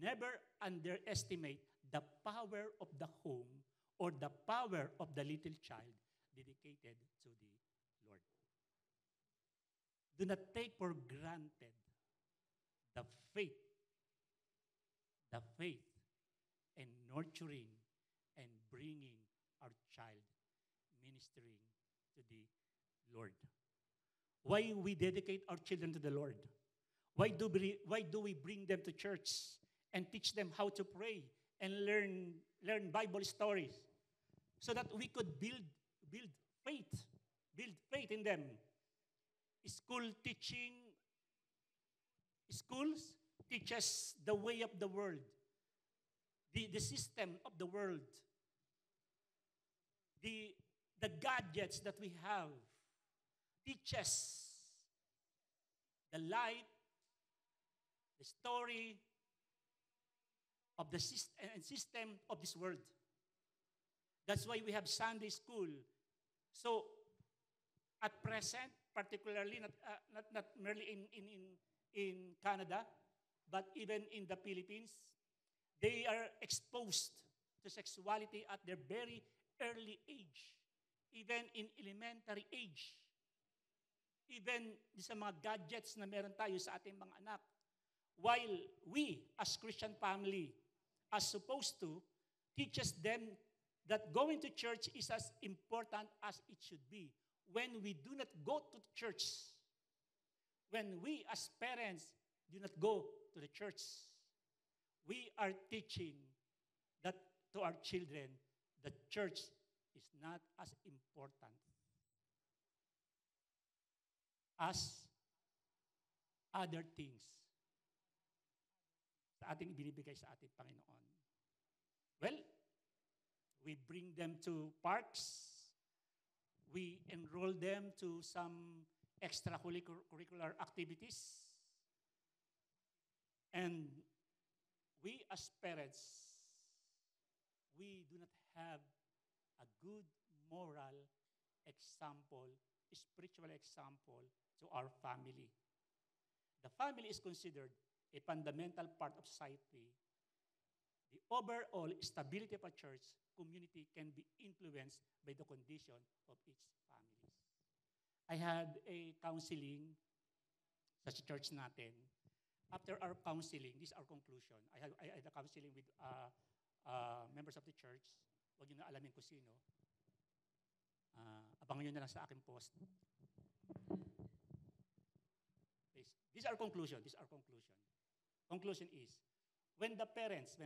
Never underestimate the power of the home or the power of the little child dedicated to the Lord. Do not take for granted the faith and nurturing and bringing our child ministering to the Lord. Why we dedicate our children to the Lord? Why do we bring them to church and teach them how to pray and learn Bible stories so that we could build faith in them? Schools teaches the way of the world, the system of the world, the gadgets that we have, teaches the life, the story of the system of this world. That's why we have Sunday school. So, at present, particularly not merely in Canada, but even in the Philippines, they are exposed to sexuality at their very early age, even in elementary age. Even sa mga gadgets na meron tayo sa ating mga anak. While we, as Christian family, are supposed to teach them that going to church is as important as it should be. When we do not go to church, when we as parents do not go to the church, we are teaching that to our children that church is not as important as other things sa ating ibinibigay sa ating Panginoon. Well, we bring them to parks. We enroll them to some extracurricular activities. And we as parents, we do not have a good moral example, spiritual example to our family. The family is considered a fundamental part of society. The overall stability of a church community can be influenced by the condition of its families. I had a counseling sa church natin. After our counseling, this is our conclusion. I had a counseling with members of the church. Huwag nyo na alamin kung sino. Abangan nyo na lang sa aking post. This is our conclusion. Conclusion is, when the parents,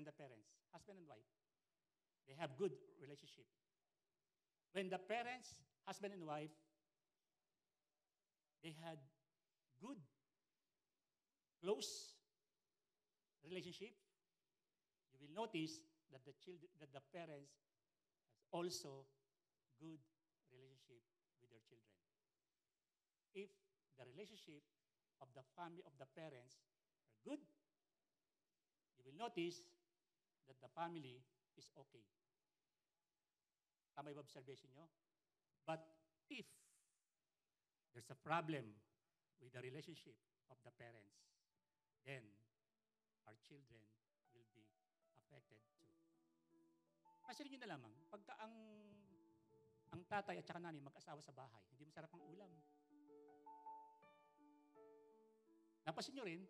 husband and wife, they have good relationship. When the parents, husband and wife, they had good, close relationship, you will notice that the parents has also good relationship with their children. If the relationship of the family of the parents are good, you will notice that the family is okay. Tama yung observation nyo? But if there's a problem with the relationship of the parents, then our children will be affected too. Kasi nyo na lamang, pagka ang tatay at saka nanay mag-asawa sa bahay, hindi masarap ang ulam. Napansin nyo rin,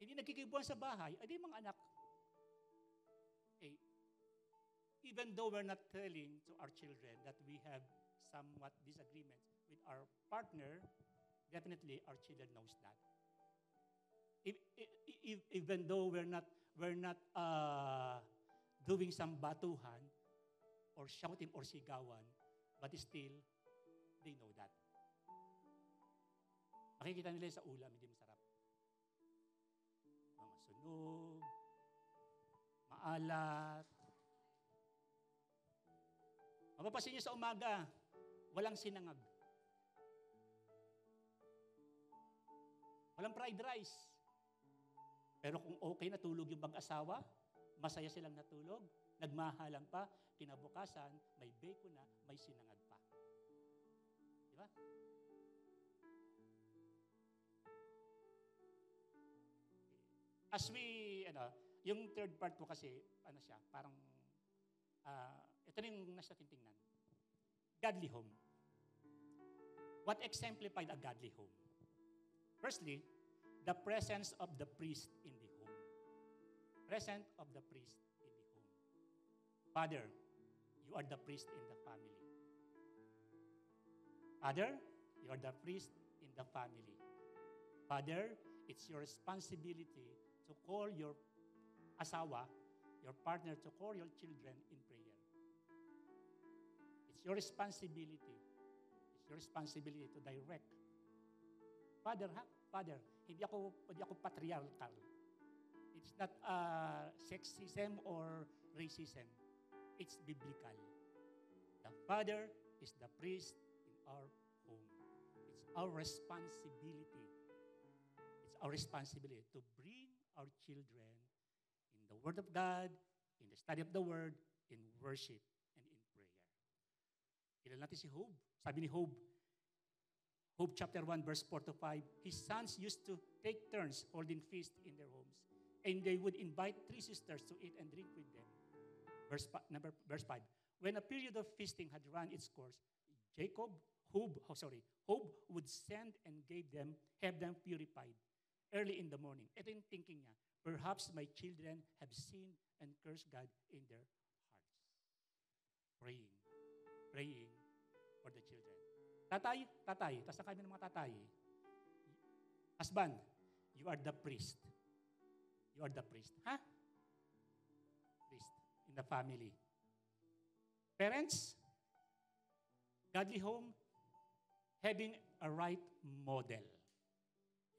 hindi nagkikibuan sa bahay, adi mga anak. Even though we're not telling to our children that we have somewhat disagreements with our partner, definitely our children knows that. Even though we're not doing some batuhan or shouting or sigawan, but still, they know that. Makikita nila sa ulam, hindi masarap. Mga sunog, maalat. Mapapasin niyo sa umaga, walang sinangag. Walang fried rice. Pero kung okay natulog yung mag-asawa, masaya silang natulog, nagmahalan pa, kinabukasan, may bacon na, may sinangag pa. Di ba? As we, yung third part ko kasi, siya, parang, ito na yung nasa natin tingnan. Godly home. What exemplified a godly home? Firstly, the presence of the priest in the home. Presence of the priest in the home. Father, you are the priest in the family. Father, you are the priest in the family. Father, it's your responsibility to call your asawa, your partner, to call your children in prayer. It's your responsibility. It's your responsibility to direct. Father, Father, hindi ako patriarchal. It's not sexism or racism. It's biblical. The father is the priest in our home. It's our responsibility. It's our responsibility to bring our children in the Word of God, in the study of the Word, in worship, and in prayer. Kilala natin si Job. Sabi ni Job, Job chapter 1, verse 4 to 5, his sons used to take turns holding feast in their homes. And they would invite three sisters to eat and drink with them. Verse 5. When a period of feasting had run its course, Job would send and have them purified early in the morning. Ito yung thinking niya. Perhaps my children have sinned and cursed God in their hearts. Praying for the children. Tatay, tas na kami ng mga tatay. Husband, you are the priest. You are the priest. Ha? Priest in the family. Parents, godly home, having a right model.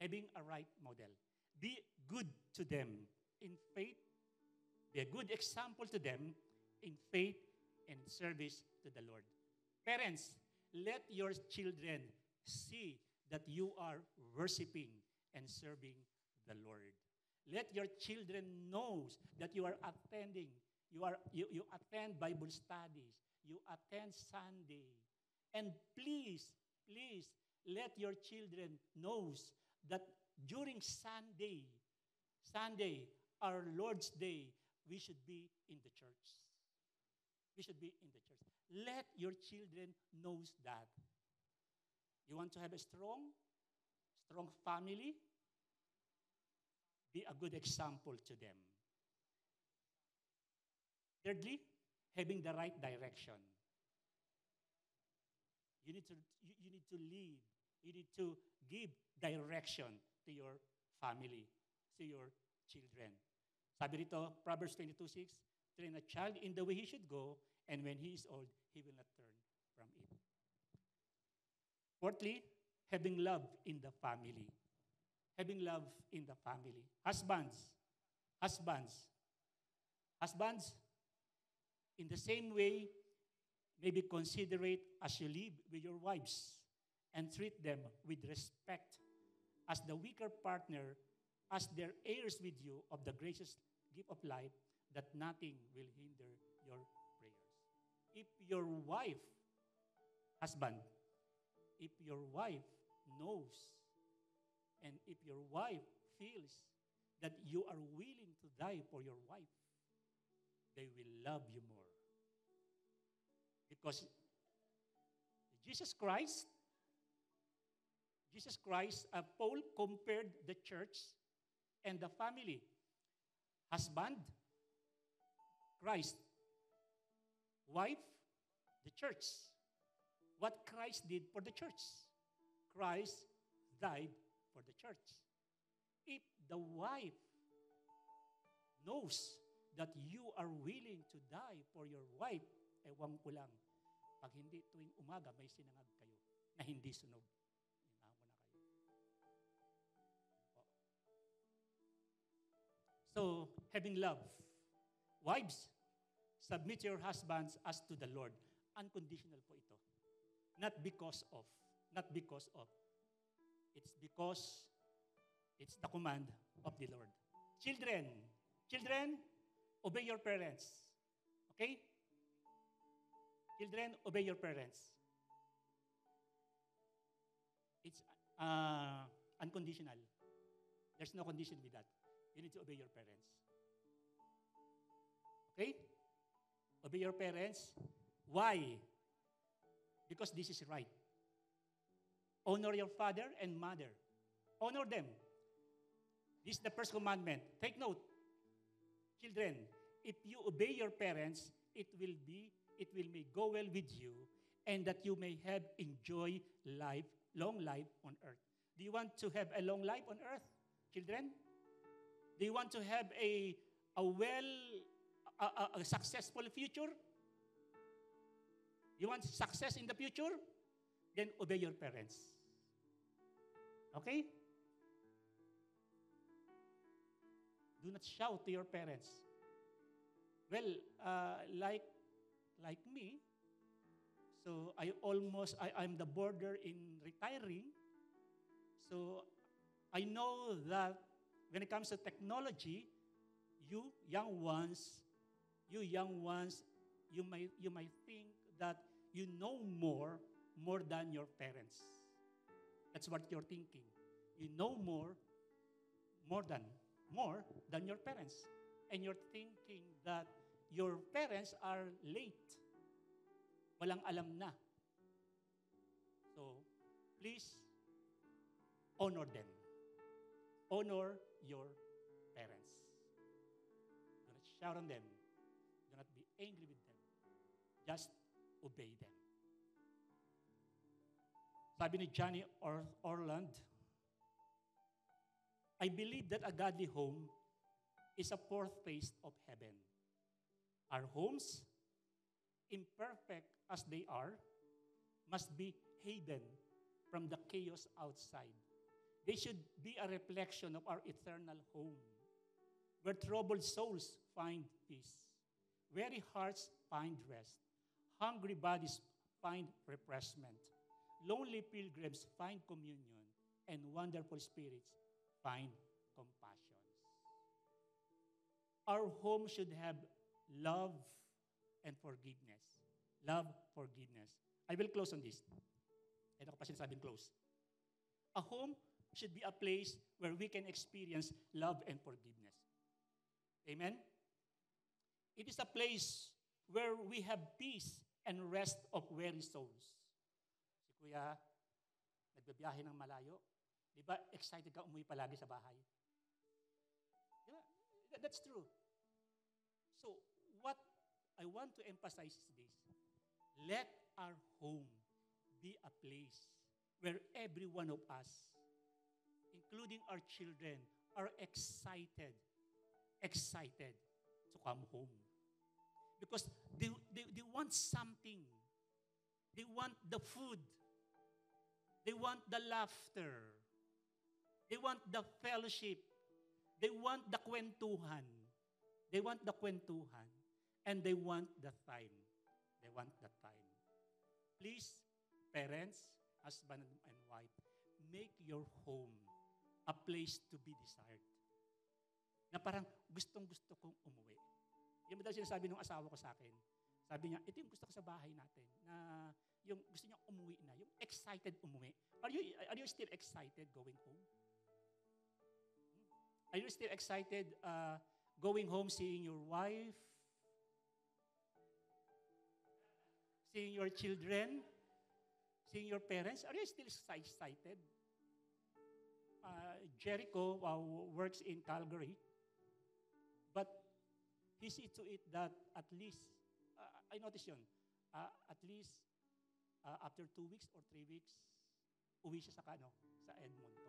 Having a right model. Be good to them in faith. Be a good example to them in faith and service to the Lord. Parents, let your children see that you are worshiping and serving the Lord. Let your children know that you are attending. You attend Bible studies. You attend Sunday. And please, let your children know that during Sunday, our Lord's Day, we should be in the church. We should be in the church. Let your children know that. You want to have a strong family? Be a good example to them. Thirdly, having the right direction. You need to lead. You need to give direction to your family, to your children. Sabi rito, Proverbs 22:6, train a child in the way he should go, and when he is old, he will not turn from it. Fourthly, having love in the family. Having love in the family. Husbands, in the same way, maybe considerate as you live with your wives and treat them with respect as the weaker partner, as their heirs with you of the gracious gift of life, that nothing will hinder your prayers. If your wife, husband, if your wife knows and if your wife feels that you are willing to die for your wife, they will love you more. Because Jesus Christ, Paul compared the church and the family. Husband, Christ. Wife, the church. What Christ did for the church. Christ died for the church. If the wife knows that you are willing to die for your wife, ewan ko lang, pag hindi tuwing umaga, may sinangag kayo na hindi sunog. So, having love. Wives, submit your husbands as to the Lord. Unconditional po ito. Not because of. It's because it's the command of the Lord. Children, obey your parents. Okay? Children, obey your parents. It's unconditional. There's no condition with that. You need to obey your parents. Okay? Obey your parents. Why? Because this is right. Honor your father and mother. Honor them. This is the first commandment. Take note. Children, if you obey your parents, it will may go well with you, and that you may have long life on earth. Do you want to have a long life on earth, children? Do you want to have a successful future? You want success in the future? Then obey your parents. Okay? Do not shout to your parents. Well, like me, so I'm the border in retiring. So I know that when it comes to technology, you young ones, you might think that you know more than your parents. That's what you're thinking. You know more than your parents. And you're thinking that your parents are late. Walang alam na. So, please, honor them. Honor your parents. Do not shout on them. Do not be angry with them. Just obey them. Sabi ni Johnny Orland, I believe that a godly home is a foretaste of heaven. Our homes, imperfect as they are, must be hidden from the chaos outside. They should be a reflection of our eternal home, where troubled souls find peace, weary hearts find rest, hungry bodies find refreshment, lonely pilgrims find communion, and wonderful spirits find compassion. Our home should have love and forgiveness. Love, forgiveness. I will close on this. Ito ko pa sinasabing close. A home should be a place where we can experience love and forgiveness. Amen? It is a place where we have peace and rest of weary souls. Si Kuya, nagbabiyahe ng malayo. Di ba, excited ka umuwi palagi sa bahay? Di ba? That's true. So, what I want to emphasize is this. Let our home be a place where every one of us, including our children, are excited to come home. Because they want something. They want the food. They want the laughter. They want the fellowship. They want the kwentuhan. They want the kwentuhan. And they want the time. They want the time. Please, parents, husband and wife, make your home a place to be desired. Na parang gustong-gusto kong umuwi. Yung ba daw sinasabi ng asawa ko sa akin? Sabi niya, ito yung gusto ko sa bahay natin. Na yung gusto niya umuwi na. Yung excited umuwi. Are you still excited going home? Are you still excited going home, seeing your wife, seeing your children, seeing your parents? Are you still excited? Jericho works in Calgary, but he sees to it that at least, I noticed yun, at least after 2 weeks or 3 weeks, uwi siya sa Edmonton.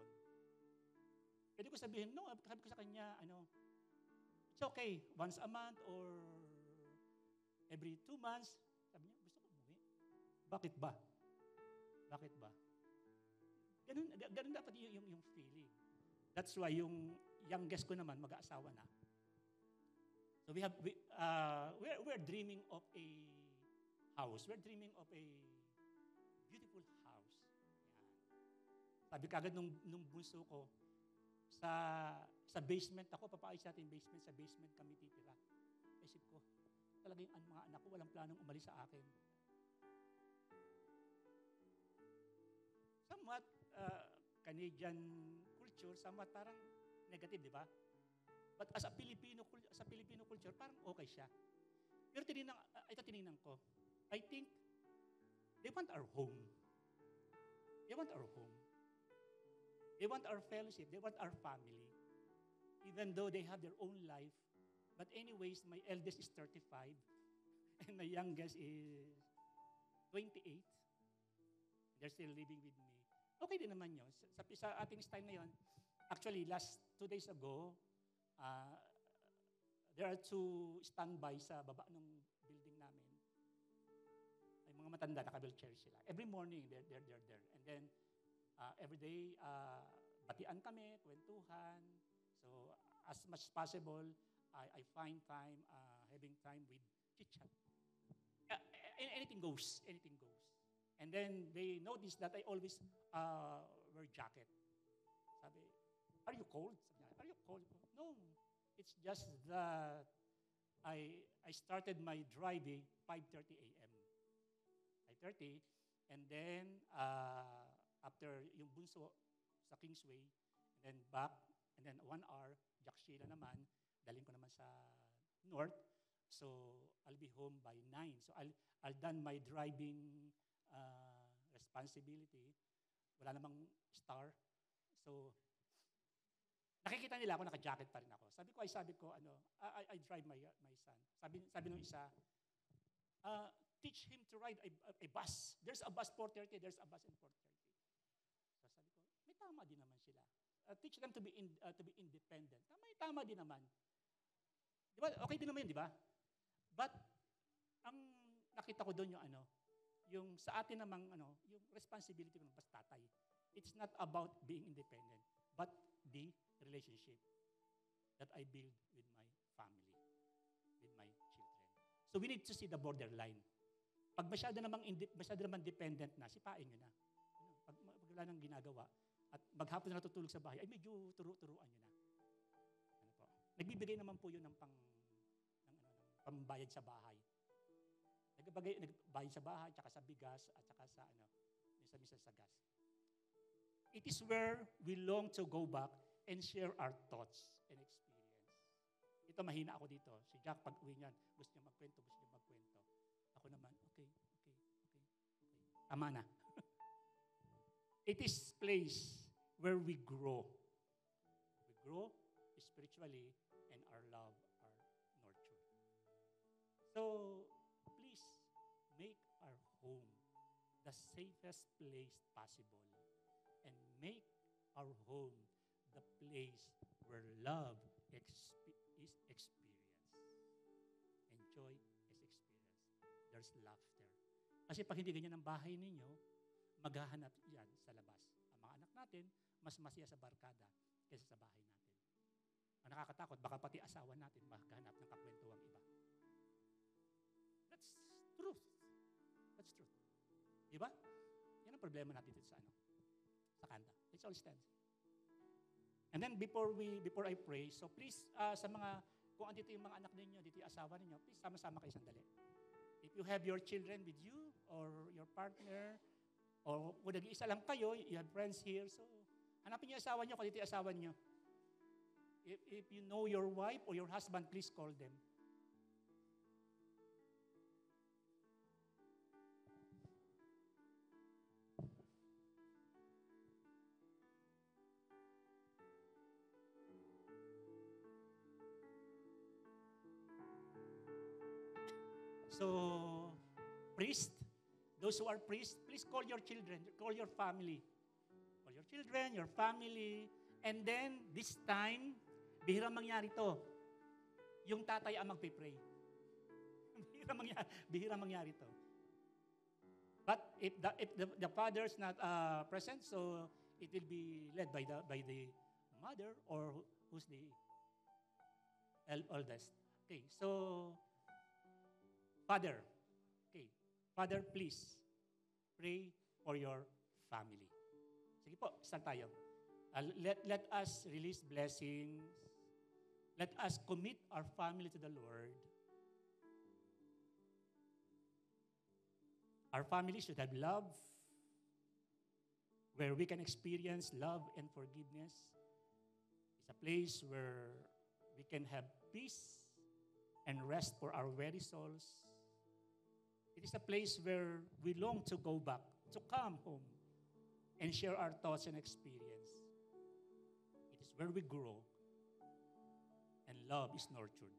Pwede ko sabihin, no, sabi ko sa kanya, it's okay, once a month or every 2 months. Sabi niya, gusto ko umuwi. Bakit ba? Bakit ba? Ganun dapat yung feeling. That's why yung youngest ko naman, mag-aasawa na. So we're dreaming of a house. We're dreaming of a beautiful house. Yan. Sabi kagad nung bunso ko, sa basement ako, papaayos natin yung basement, sa basement kami titira. Isip ko, talagang mga anak ko walang planong umalis sa akin. Somewhat Canadian culture, somewhat parang negative, di ba? But as a Filipino culture, parang okay siya. Pero tinignan ko, I think they want our home. They want our home. They want our fellowship. They want our family. Even though they have their own life. But anyways, my eldest is 35 and my youngest is 28. They're still living with me. Okay din naman yun. Sa ating style ngayon, actually, last 2 days ago, there are 2 standby sa baba ng building namin. Ay mga matanda, naka-wheelchair sila. Every morning, they're there. And then, every day, batian kami, kwentuhan. So, as much as possible, I find time, having time with chit-chat. Anything goes. And then, they notice that I always wear jacket. Sabi, are you cold? Sabi niya, are you cold? No, it's just that I started my driving 5:30 a.m. 5:30, and then after yung bunso sa Kingsway, and then back, and then 1 hour, Jack Sheila naman, dalhin ko naman sa north. So, I'll be home by 9. So, I'll done my driving responsibility. Wala namang star. So, nakikita nila ako, naka-jacket pa rin ako. Sabi ko, I drive my son. Sabi nung isa, teach him to ride a bus. There's a bus 4:30, there's a bus in 4:30. So sabi ko, may tama din naman sila. Teach them to be independent. Tama din naman. Di ba? Okay din naman yun, di ba? But, ang nakita ko doon yung sa atin namang, yung responsibility ko ng tatay. It's not about being independent, but the relationship that I build with my family, with my children. So we need to see the borderline. Pag masyado naman dependent na, sipain nyo na. Pag wala nang ginagawa, at maghapon na natutulog sa bahay, ay medyo turuan nyo na. Po? Nagbibigay naman po yun ng pambayad sa bahay. Nagbayad sa bahay, tsaka sa bigas, at tsaka sa minsan sa gas. It is where we long to go back and share our thoughts and experience. Ito, mahina ako dito. Si Jack, pag uwi niyan, gusto niya magkwento. Ako naman, okay. Tama na. It is place where we grow. We grow spiritually and our love are nurtured. So, please make our home the safest place possible and make our home the place where love is experienced. And joy is experienced. There's laughter. Kasi pag hindi ganyan ang bahay ninyo, maghahanap yan sa labas. Ang mga anak natin, mas masaya sa barkada kaysa sa bahay natin. Ang nakakatakot, baka pati asawa natin maghahanap ng kakwentuhang iba. That's truth. That's truth. Diba? Yan ang problema natin dito sa kanta. Let's all stand. And then before I pray, so please sa mga, kung andito yung mga anak ninyo, dito yung asawa ninyo, please sama-sama kayo sandali. If you have your children with you, or your partner, or kung nag-iisa lang kayo, you have friends here, so hanapin niyo yung asawa niyo, kung dito yung asawa niyo. If you know your wife or your husband, please call them. So, priest, those who are priests, please call your children, call your family. Call your children, your family, and then this time, bihirang mangyari to. Yung tatay ang magpipray. Bihirang mangyari to. But if the father's not present, so it will be led by the mother or who's the eldest. Okay, so Father, please pray for your family. Sige po, start tayo. Let us release blessings. Let us commit our family to the Lord. Our family should have love, where we can experience love and forgiveness. It's a place where we can have peace and rest for our weary souls. It is a place where we long to go back, to come home, and share our thoughts and experience. It is where we grow, and love is nurtured.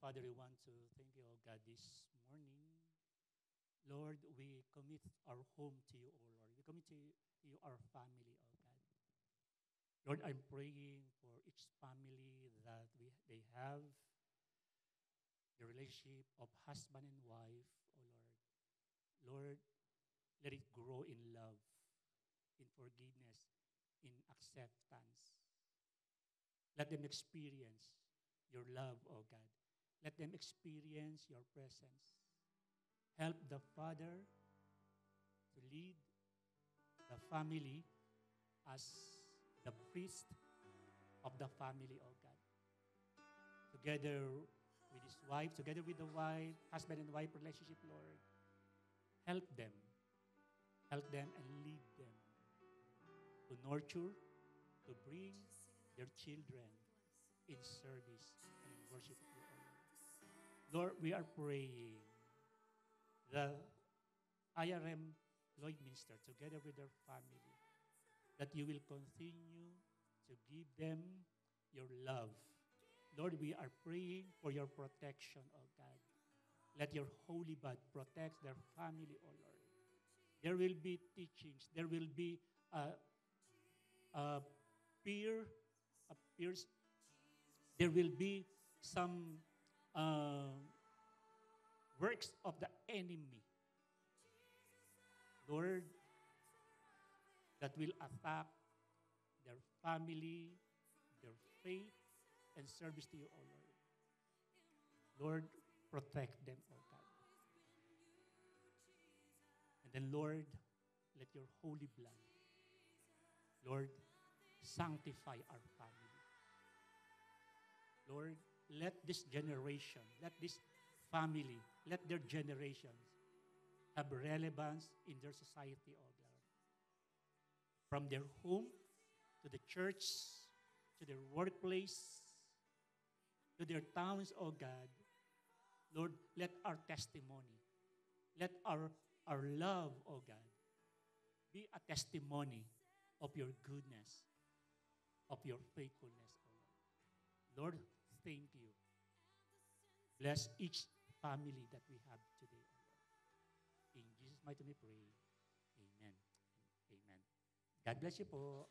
Father, we want to thank you, O God, this morning. Lord, we commit our home to you, O Lord. We commit to you our family, O God. Lord, I'm praying for each family that they have the relationship of husband and wife, O Lord. Lord, let it grow in love, in forgiveness, in acceptance. Let them experience your love, O God. Let them experience your presence. Help the father to lead the family as the priest of the family, O God. Together with his wife, together with the wife, husband and wife relationship, Lord, help them and lead them to nurture, to bring their children in service and in worship of you, O Lord. Lord, we are praying the IRM Lloydminster, together with their family, that you will continue to give them your love. Lord, we are praying for your protection, O God. Let your holy blood protect their family, O Lord. There will be teachings. There will be peers. There will be some works of the enemy, Lord, that will attack their family, their faith, and service to you, O Lord. Lord, protect them, O God. And then, Lord, let your holy blood, Lord, sanctify our family. Lord, let this generation, let this family, let their generations have relevance in their society, O God. From their home to the church, to their workplace, to their towns, O God. Lord, let our testimony, let our love, O God, be a testimony of your goodness, of your faithfulness, O Lord. Lord, thank you. Bless each family that we have today, O Lord. In Jesus' mighty name we pray. Amen. Amen. God bless you po.